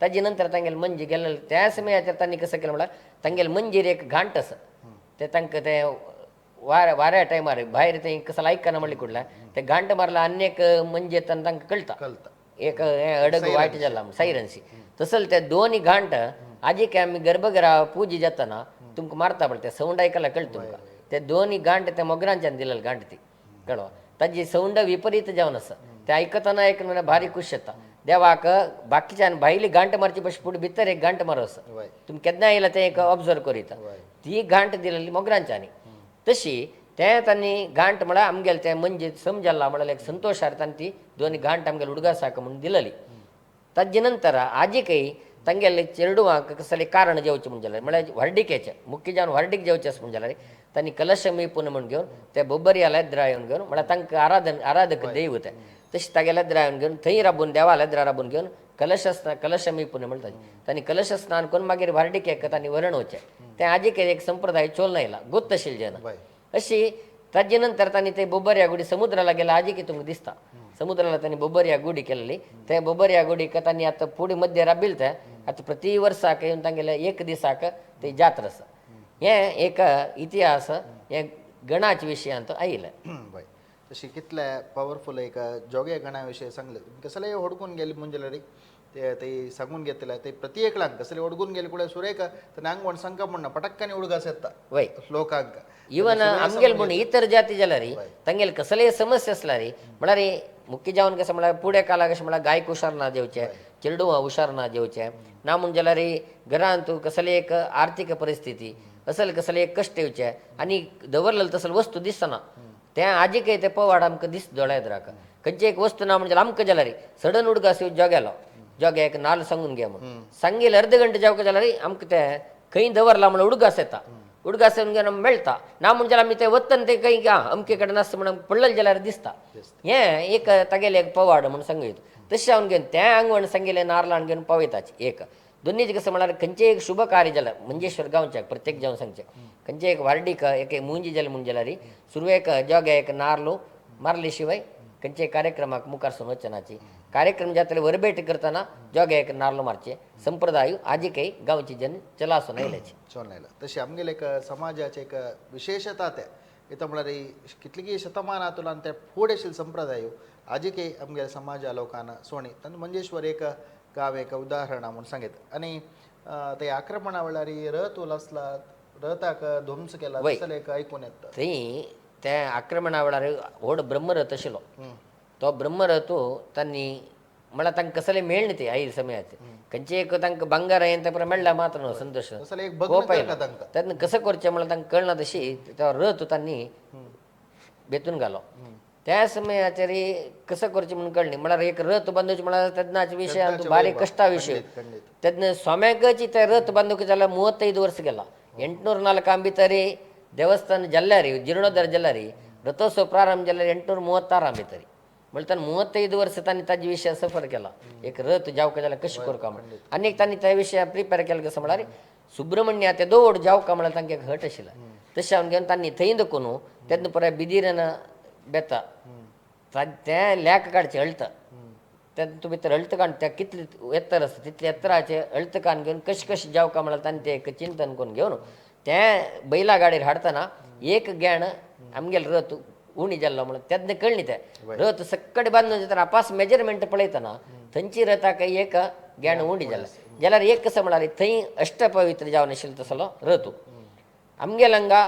ताजे नंतर तांगेले मंजी गेले त्या समयाचेर तांणी कसं केलें म्हळ्यार तांगेले मंजीर एक घांट आसा ते तांकां ते वाऱ्या टायमार भायर ते कसं आयकना म्हणलें कुडल्या ते घांट मारला आनी एक मंजी येताना तांकां कळटा एक अडग वायट जाला सायरन्सी तसले ते दोन्ही घांट आजी आमी गर्भगृहा पूजा जातना तुमकां मारता पळय ते सौंड आयकला कळटा तुमकां ते दोन्ही घांट त्या मोगरांच्यान दिलेले घांट ती कळवा ताजी सौंड विपरीत जावन आसा ते आयकतना एक भारी खुश येता देवाक बाकीच्यान भायली घांट मारची पयशे फुडें भितर एक घांट मारो आसा तुमी केन्ना येयला ते एक ऑब्जर्व करीता ती घांट दिलेली मोगरांच्यानी तशी ते तांणी घांट म्हळ्यार आमगेले ते म्हणजे समजल्ला म्हळ्यार एक संतोशार्थान ती दोन्ही घांट आमगेले उडगासाक म्हणून दिलेली ताजे नंतर आजीकय तांगेले चेडूवांक कसले कारण जेवचें म्हणून जाल्यार म्हळ्यार व्हर्डिकेचे मुख्य जावन व्हर्डीक जेवचें आसा म्हणून जाल्यार तांणी कलश मेपून म्हूण घेवन ते बोब्बऱ्या येद्रा येवन घेवन म्हळ्यार तांकां आराधक दैव ते तशें तागेले येद्रा येवन घेवन थंय राबून देवाला येद्रा राबून घेवन कलश मेपून म्हणटा तांणी कलश स्नान करून मागीर व्हर्डिकेक तांणी व्हरण वचें तें आजीक एक संप्रदाय चोल आयला गोत्त आशिल्ले जेन्ना अशी ताजे नंतर तांणी ते बोब्बऱ्या गुडी समुद्राला गेला आजीक तुमकां दिसता समुद्राला तांणी बोब्बऱ्या गुडी केलेली ते बोब्बऱ्या गुडीक तांणी आतां फुडें मध्य राबिल्ले ते आतां प्रति वर्साक येवन तांगेले एक दिसाक ते जात्रा आसा हें एक इतिहास हें गणाच्या विशयांत आयिल्लें बाय तशी कितले पॉवरफुल एक जोगे गणा विशय सांगले कसले ओडकून गेले म्हणजे ते सांगून घेतले ते प्रत्येकलांक कसले ओडकून गेले कुडे सुरेख तर नांग सांगता म्हणना पटक्कनी उडगास येता वय लोकांक इवन आमगेले म्हण इतर जाती जाल्यार तांगेले कसलेय समस्या आसल्यार म्हळ्यार मुख्य जावन कशें म्हळ्यार फुडें काळाक कशें म्हळ्यार गायक हुशार ना जेवचें चेडूं हुशार ना जेवचें ना म्हण जाल्यार घरांत कसले एक आर्थीक परिस्थिती असल कसले एक कश्ट येवचे आनी दवरलेले तसले वस्तू दिसना तें आजीकय ते पवाड आमकां दिसता दोळ्या येद्राक खंयची एक वस्तू ना म्हणजे आमकां जाल्यार सडन उडगास येवन जोगेलो जोग्याक नाल्ल सांगून घे म्हणून सांगेले अर्द घंटे जावका जाल्यार आमकां ते खंय दवरला म्हणून उडगास येता उडगास येवन घेवन मेळटा ना म्हणजे आमी ते वतन ते खंय अमके कडेन नासता म्हणून पडलेले जाल्यार दिसता हें एक तागेलें एक पवाड म्हणून सांगयत तशें हांव घेवन तें आंगवण सांगेलें नारलान घेवन पावयताची एक दोनीच कसं म्हळ्यार खंयचें एक शुभ कार्य जाल्यार मंजेश्वर गांवच्याक प्रत्येक जावन सांगचें खंयचें एक वार्डीक एक मुंजी जालें म्हणून जाल्यार सुरवेक जोग्या एक नारलो मारले शिवाय खंयचे कार्यक्रमाक मुखार सोन वचनाची कार्यक्रम जातले वरभेट करतना जोग्या एक नारलो मारचे संप्रदाय आजीकय गांवची जन चलासून आयल्याची चोन आयला तशी आमगेले एक समाजाचे एक विशेषता ते इथं म्हळ्यार कितलींय शतमानांतल्यान ते फुडें आशिल्ले संप्रदाय आजीकय आमगेल्या समाजा लोकांना सोणी तांणी मंजेश्वर एक गांव एक उदाहरण म्हणून सांगितलं आनी ते आक्रमणा वेळार रथ उलसला रथाक ध्वंस केला तसले एक आयकून येता थंय त्या आक्रमणा वेळार व्हड ब्रह्मरथ आशिल्लो तो ब्रह्मरथ तांणी म्हळ्यार तांकां कसले मेळना ते आयिल्ले समयाचेर खंयचे एक तांकां भांगार येन ते मेळ्ळा मात्र न्हू संतोश तेन्ना कसं करचें म्हळ्यार तांकां कळना तशी तो रथ तांणी बेतून घालो त्या समयाचेर कसं करचें म्हणून कळ्ळें म्हळ्यार एक रथ बांदूचे म्हळ्यार तेन्नाच्या विशयांत भारी कश्टा विशय तेन्ना सोम्याकच ते रथ बांदूक जाल्यार 35 वर्स गेला 804 भितर देवस्थान जाल्ल्यार जिर्णोद्धार जाल्ल्यार रथोत्सव प्रारंभ जाल्यार 836 भितर म्हळ्यार 35 वर्स तांणी ताजे विशय सफर केला एक रथ जावका जाल्यार कशें करता म्हणून आनी तांणी त्या विशया प्रिपेर केलें कसं म्हळ्यार सुब्रमण्या ते दोड जावका म्हळ्यार तांकां एक हट आशिल्लो तशें हांव घेवन तांणी थंय दखून तेन्ना परत बिदिरन बेता तें लेक काडचें हळत तेन्ना तूं भितर हळत काडून त्या कितले एत्तर आसता तितले एत्तराचे हळत काडून घेवन कशें कशें जावका म्हळ्यार तांणी तें एक चिंतन करून घेवन त्या बैला गाडीर हाडतना एक गॅण आमगेल रथ उणी जाल्लो म्हणून त्यातनं कळणी ते रथ सक्कड बांधून तर आपास मेजरमेंट पळयतना थंयची रथाक एक गॅण उणी जाल्ला जाल्यार एक कसं म्हणाले थंय अष्टपवित्र जावन आशिल्लो तसलो रथ आमगेल हांगा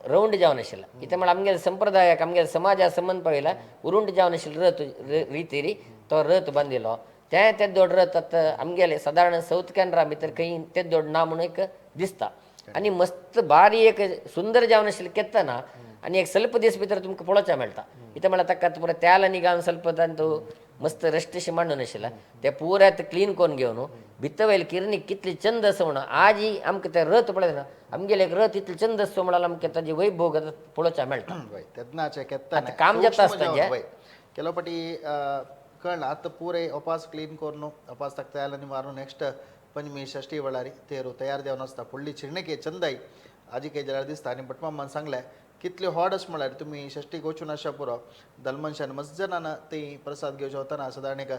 रावंड जावन आशिल्ला कित्याक म्हळ्यार आमगेल्या संप्रदायाक आमगेल्या समाजा संबंध पळयला उरुंड जावन आशिल्लो रथ रितीरी तो रथ बांदिलो ते दोड रथ आतां आमगेले सादारण साऊथ कॅनरा भितर खंय ते दोड ना म्हणून एक दिसता आनी मस्त भारी एक सुंदर जावन आशिल्लें केत्तना आनी एक ಸ್ವಲ್ಪ दीस भितर तुमकां पळोवचा मेळटा कित्याक म्हळ्यार ताका पुरो तेल आनी घालून ಸ್ವಲ್ಪ तांतू मस्त रश्टेशें मांडून आशिल्ला ते पुराय क्लीन करून घेवन भितर वयले किरणी कितली चंद आसा म्हणून आज ही आमकां ते रथ पळयतना आमगेले एक रथ इतलो चंद आसता म्हणाल आमकां ताजे वैभव पळोवचा मेळटा तेदनाचे केत्ताना आतां काम जाता आसता ಕೆಲವು ಪಟಿ ಕಳ್ಳ ಅತ್ತ ಪೂರೈ ಒಪಾಸ್ ಕ್ಲೀನ್ ಕೊರ್ನು ಒಪಾಸ್ ತಕ್ಕ ತಯಾಲನಿ ಮಾರು ನೆಕ್ಸ್ಟ್ पंचमी षष्टी वळारी तेरू तयार देवन आसता फुडली चिरणके चंदाई आजी काही जरा दिसता आनी भटमामान सांगले कितले हॉड आसा म्हळ्यार तुमी षष्टीक वचून आसा पुरो दलमनशान मस्त जणांना ती प्रसाद घेवचे वतना सादारण एक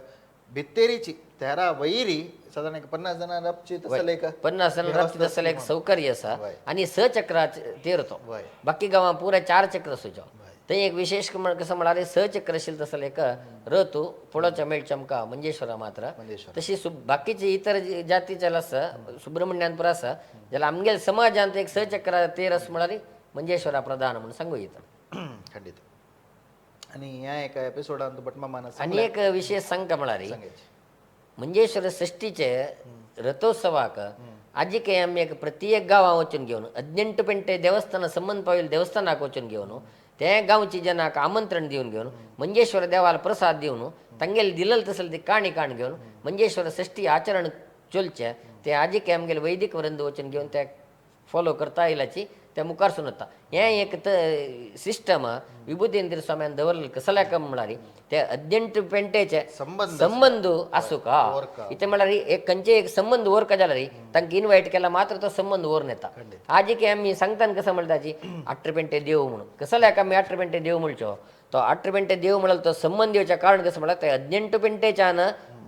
भित्तेरीची तेरा वैरी सादारण एक 50 जाणां रपची तसले एक 50 जाणां रपची तसले एक सौकर्य आसा आनी 6 चक्रा तेर तो बाकी गांवां पुराय 4 चक्र सुजो थंय एक विशेष कसं म्हळ्यार 6 चक्र आशिल्लो तसले एक रथ पळोवचा मेळचे आमकां मंजेश्वरा मात्र तशी बाकीचे इतर जातीचे आसा सुब्रमण्यानपूर आसा जाल्यार आमगेल्या समाजांत एक 6 चक्रा तेर आसा म्हळ्यार मंजेश्वरा प्रधान म्हणून सांगूं येता खंडीत आनी ह्या एका एपिसोडांत भटमामान आनी एक विशेष सांगता म्हळ्यार मंजेश्वर षष्टीचे रथोत्सवाक आजी काही आमी एक प्रत्येक गांवां वचून घेवन 18 पेंटे देवस्थाना संबंध पाविल्ल्या देवस्थानाक वचून घेवन ते गांवची जनाक आमंत्रण दिवन घेवन मंजेश्वर देवाला प्रसाद दिवन तांगेले दिलेले तसले ती काणी घेवन मंजेश्वर षष्टी आचरण चलचे ते आजी काही आमगेले वैदिक वृंद वचून घेवन ते फॉलो करता येयलाची ते मुखार सुनता हें एक सिस्टम विभुतेंद्र स्वाम्यान दवरलें कसल्याक म्हळ्यार ते 18 पेंटेचे संबंध आसूं का इथे म्हळ्यार एक खंयचे एक संबंध उरका जाल्यार तांकां इन्वायट केला मात्र तो संबंध व्हरून येता आज की आमी सांगता कसं म्हणटा जी 18 पेंटे देव म्हणून कसल्याक आमी 18 पेंटे देव म्हणचो तो 18 पेंटे देव म्हळ्यार तो संबंध येवच्या कारण कसं म्हळ्यार ते 18 पेंटेच्यान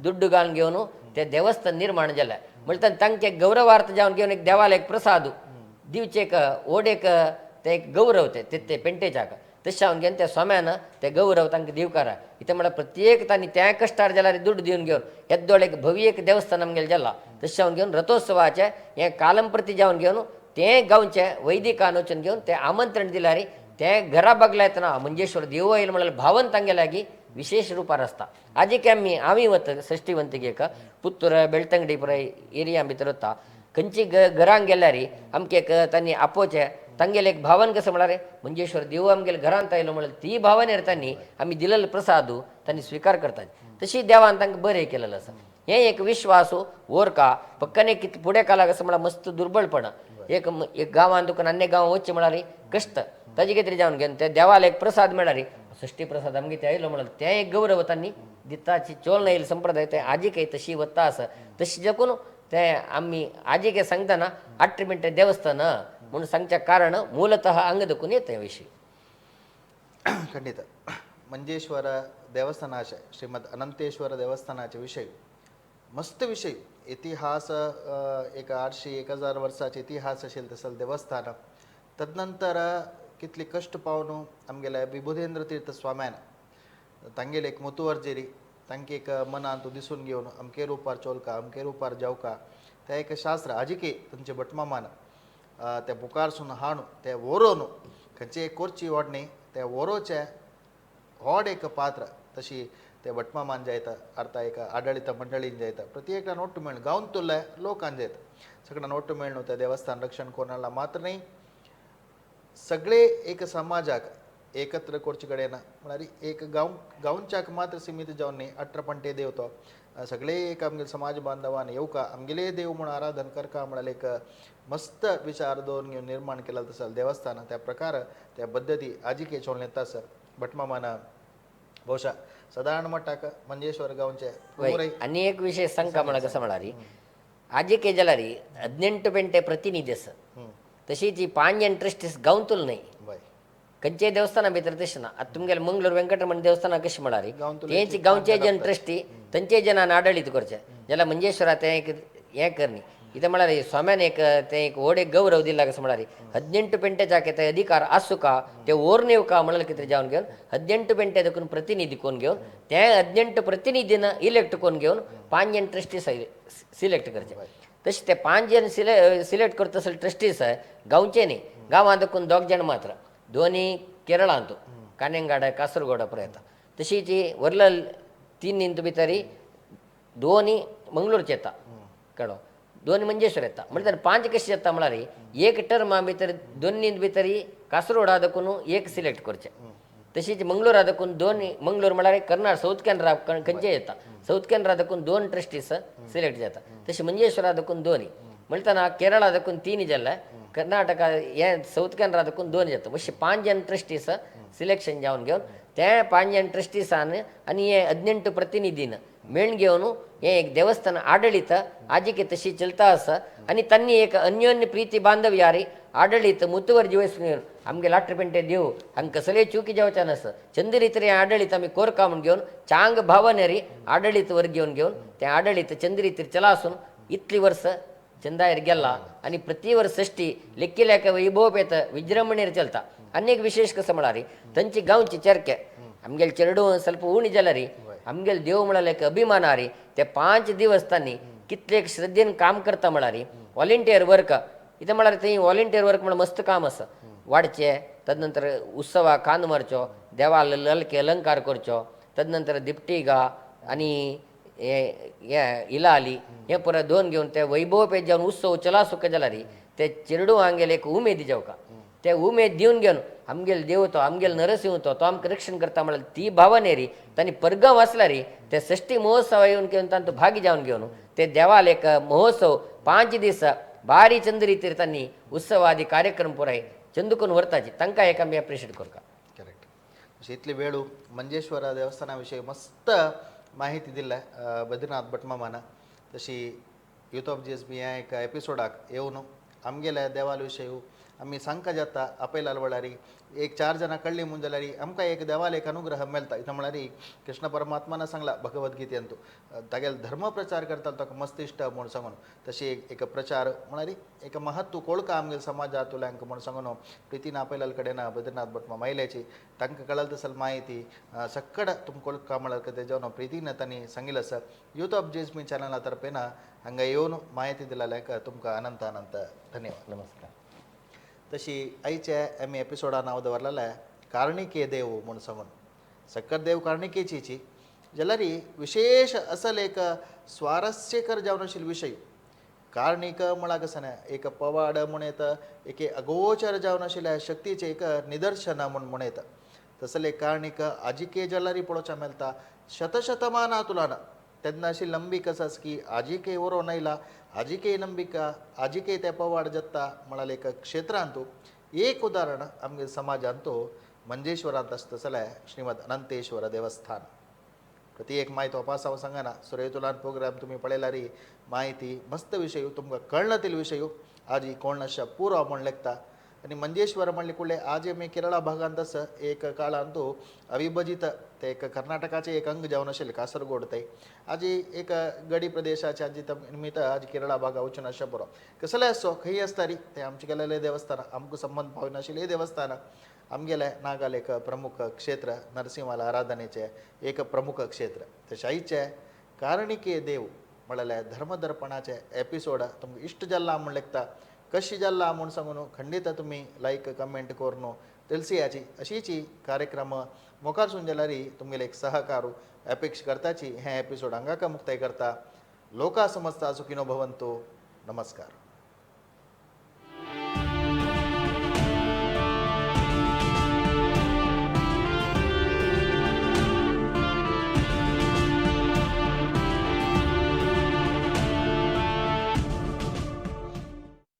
दुड्डू घालून घेवन ते देवस्थान निर्माण जालें म्हळ्यार तांचे गौरवार्थ जावन घेवन एक देवाला एक प्रसाद दिवचे एक ओडेक ते एक गौरव ते पेंटेच्याक तशें हांव घेवन त्या स्वाम्यान ते गौरव तांकां दिवकारा इथे म्हळ्यार प्रत्येक तांणी त्या कश्टार जाल्यार दुड्ड दिवन घेवन येद्दोळ एक भव्य एक देवस्थान आमगेलें जाला तशें हांव घेवन रथोत्सवाचे हें कालंप्रती जावन घेवन तें गांवचे वैदिकान वचून घेवन ते आमंत्रण दिल्यार ते घरा बगला येतना मंजेश्वर देव येयलो म्हळ्यार भावन तांगे लागीं विशेष रुपार आसता आजी आमी वता षष्टीवंतिकेक पुत्तूर बेळतंगडी पुराय एरिया भितर वता खंयची घरांक गेल्यार आमके एक तांणी आपोवचे तांगेले एक भावन कसं म्हळ्यार मंजेश्वर देव आमगेल्या घरांत आयलो म्हळ्यार ती भावनेर तांणी आमी दिलेलो प्रसाद तांणी स्विकार करतात तशी देवान तांकां बरें केलेलो आसा हें एक विश्वास ओरका पक्काने कितें फुडें कालाक असं म्हळ्यार मस्त दुर्बळपण एक गांवांत तुका अन्य गांवां वचचें म्हळ्यार कश्ट ताजे कितें जावन घेवन ते देवाला एक प्रसाद मेळ्ळार षष्टी प्रसाद आमगे ते आयलो म्हळ्यार तें एक गौरव तांणी दिताची चोलना येयली संप्रदाय ते आजी काही तशी वता आसा तशी जपून ते आमी आजी काही सांगतना 18 पेंटे देवस्थान म्हणून सांगच्या कारण ಮೂಲತಃ अंग दखून येता ह्या विशयी ಖಂಡಿತ ಮಂಜೇಶ್ವರ ದೇವಸ್ಥಾನಾचे ಶ್ರೀಮದ್ ಅನಂತೇಶ್ವರ ದೇವಸ್ಥಾನಾचे विषय मस्त विषय इतिहास एक 800-1000 वर्साचे इतिहास असेल तसं देवस्थान तदनंतर कितली कष्ट पावन आमगेल्या विभुधेंद्र तीर्थ स्वाम्यान तांगेले एक मुतुवर्जेरी तांकां एक मनांत दिसून घेवन अमके रुपार चोलका अमके रुपार जावका तें एक शास्त्र आजिके तुमचे भटमामान ते बुकारसून हाडून ते व्हरून खंयचे एक करची ओडणी ते व्हरोवचे व्हड एक पात्र तशी ते भटमामान जायता अर्थात एक आडಳಿತ मंडळीन जायता प्रत्येकान ಒಟ್ಟು मेळून गांवन तुल्ले लोकांन जायता सगळ्यांना ಒಟ್ಟು मेळून ते देवस्थान रक्षण कोणाला मात्र नाही सगळे एक समाजाक एकत्र करचे कडेन म्हळ्यार एक गांवच्याक मात्र सीमित जावन न्ही 18 पेंटे देव तो सगळे एक आमगे समाज बांधवान येवका आमगेले देव म्हणून आराधन करका म्हळ्यार एक मस्त विचार दवरून घेवन निर्माण केला तसं देवस्थान त्या प्रकार त्या पद्दती आजिके चोळून येता सर भटमामान ಬಹುಶಃ साधारण मट्टाक मंजेश्वर गांवचे आनी एक विशय सांगता म्हळ्यार कसं म्हळ्यार आजी जाल्यार 18 पेंटे प्रतिनिधी आसा तशीच ही 5 जण ट्रस्टीस गांवतूल न्हय खंयच्याय देवस्थाना भितर तशें ना आतां तुमगेलें मंगळूर वेंकटरमण देवस्थाना कशें म्हळ्यार तेंची गांवचे जन ट्रस्टी तांचे जनान आडळीत करचे जाल्यार मंजेश्वरा तें एक हें करनी इथं म्हणाले स्वाम्याने ते एक ओढ एक गौरव दिला कसं म्हणाले 18 पेंट्याचा के ते अधिकार असू का ते ओरनेव का म्हणाल की तरी जाऊन घेऊन 18 पेंट्या देखून प्रतिनिधी कोण घेऊन त्या 18 प्रतिनिधीनं इलेक्ट कोण घेऊन 5 जण ट्रस्टी सिलेक्ट करचे तसे ते 5 जण सिलेक्ट करत असेल ट्रस्टीस गावचे नाही गावांतकून 2 जण मात्र दोन्ही केरळ आणतो कानेंगाड कासरगोड पर्यंत तशी ती वरल 3 इंत भितरी 2 मंगळूरचे येता कळो 2 मंजेश्वर येता म्हणजे 5 कशी येता म्हणाले एक टर्मा भितर 2 इंत भितरी कासरगोड आदकून एक सिलेक्ट करचे तशीच मंगळूर आदकून 2 मंगळूर म्हणाले कर्नाटक साऊथ कॅनरा खंयचे येता साऊथ कॅनरा आदकून 2 ट्रस्टीस सिलेक्ट जाता तशी मंजेश्वर आदकून 2 म्हणताना केरळ आदकून 3 जल्ला कर्नाटक हे साऊथ कॅनरा आदकून 2 जाता अशी 5 जण ट्रस्टीस सिलेक्शन जाऊन घेऊन त्या 5 जण ट्रस्टीसान आणि हे 18 प्रतिनिधीनं मेळ घेऊन हे एक देवस्थान आडಳಿತ आजिके तशी चलता असं आणि त्यांनी एक अन्योन्य प्रीती बांधव्यारी आडಳಿತ मुतुवर्जी वहिसून आमगे लाट्र पेंटे देऊ हंग कसले चुकी जावच्या नसं चंद्रितरी आडಳಿತ आम्ही कोरका म्हणून घेऊन चांग भावनेरी आडಳಿತ वर घेऊन त्या आडಳಿತ चंद्रितरी चला असून इतली वर्ष चंदायर गेला आणि प्रतिवर्ष षष्टी लेक्किल्याक वैभवपेत विजृंभणेर चलता अनेक विशेष कसं म्हणारी त्यांची गावची चर्के आमगेल चेरडू ಸ್ವಲ್ಪ ऊणी जाला री आमगेल देव म्हणाले की अभिमान आरी ते 5 दिवस त्यांनी कितले श्रद्धेन काम करता म्हणारी व्हॉलेंटियर वर्क इथं म्हणाले ते व्हॉलेंटियर वर्क म्हणून मस्त काम असं वाडचे तदनंतर उत्सवा कान मारचो देवाला ललके अलंकार करचो तदनंतर दिपटीगा आणि इला आली हे परत 2 घेऊन ते वैभव पे जाऊन उत्सव चला सुख जाला री ते चिरडू आंगेल एक उमेद जाऊ का ते उमेद देऊन घेऊन आमगेल देवतो आमगेल नरसिंह तो आमक रक्षण करता म्हणाल ती भावने री त्यांनी परगा वाचला री ते षष्टी महोत्सव येऊन घेऊन तांतो भागी जाऊन घेऊन ते देवाला एक महोत्सव 5 दिवस भारी चंद्रीतीर त्यांनी उत्सवादी कार्यक्रम पुराय चंदुकून वर्ताची तांकां एक आम्ही अप्रिशिएट करू का करेक्ट अशी इतली वेळू मंजेश्वर देवस्थानाविषयी मस्त माहिती दिल्या बद्रीनाथ भटमामानं तशी यूथ ऑफ GSB ह्या एक एपिसोडाक येऊन आमगेल्या देवाविषयी आम्ही सांगता जाता आपयला वळारी एक 4 जणां कळली ಮುಂಜಾಲಾರಿ आमकां एक देवाल एक अनुग्रह मेळटा इथं म्हळ्यारी कृष्ण परमात्मान सांगला भगवद्गीतेंतू तागेल धर्म प्रचार करता ताका मस्त इश्ट म्हूण सांगून तशी एक प्रचार म्हळ्यारी एक महत्व कोळका आमगेल समाजातुल्यांक म्हूण सांगून प्रितीन आपयलाल कडेन बद्रीनाथ भट मायल्याची तांकां कळल तसल माहिती सक्कड तुम कोळका म्हळ्यार तेजेवन प्रितीन तांणी सांगिल्लें आसा यूथ ऑफ GSB चॅनला तर्फेन हांगा येवन माहिती दिलेल्याक तुमकां अनंत अनंत धन्यवाद नमस्कार तशी आईच्या आम्ही एपिसोडा नाव दवरलेलें कार्णिके देव म्हूण सांगून सक्कर देव कार्णिकेची जाल्यारी विशेष असल एक स्वारस्यकर जावन आशिल्लो विशय कार्णिक म्हळ्यार कसं ना एक पवाड म्हूण येता एक अगोचर जावन आशिल्ल्या शक्तीचें एक निदर्शन म्हूण येता तसले कार्णिक आजिके जाल्यारी पळोवच्या मेळटा शतशतमाना तुलाना तेन्ना अशी नंबीक आसा की आजिके वरो नयला आजिके नंबिका आजिके ते पवाड जत्ता म्हळ्यार एक क्षेत्रांतू एक उदाहरण आमगे समाजांतू मंजेश्वरांत आसता जाल्यार श्रीमद अनंतेश्वर देवस्थान प्रति एक माहिती वापास हांव सांगना सुरयतुलान प्रोग्राम तुमी पळयल्यारी माहिती मस्त विशय तुमकां कळनातील विशय आज कोणशा पुरो म्हण लेखता आणि मंजेश्वर म्हणले कुडले आज आमी केरळा भागांत आसा एक काळांतू अविभजित ते एक कर्नाटकाचे एक अंग जावन आशिल्ले कासरगोड ते आज एक गडी प्रदेशाचे आज निमित्त आज केरळा भागा वचून आसा बरो कसले आसो खंय आसता री ते आमचे गेलेले देवस्थान आमकां संबंध पावनाशिल्ले हे देवस्थान आमगेले नागाल एक प्रमुख क्षेत्र नरसिंहाला आराधनेचे एक प्रमुख क्षेत्र तशें आयचे कार्णिके देव म्हळ्यार धर्मदर्पणाचे एपिसोड तुमकां इश्ट जाल्ला म्हूण लेखता कशी जाल्ला म्हूण सांगून खंडीत तुमी लायक कमेंट करून तेलसियाची अशीची कार्यक्रम मुखार सुन जाल्यारी तुमगेले एक सहकारू अपेक्षा करताची हे एपिसोड हांगा मुक्ताय करता लोका समजता सुखिनो भवंतु नमस्कार.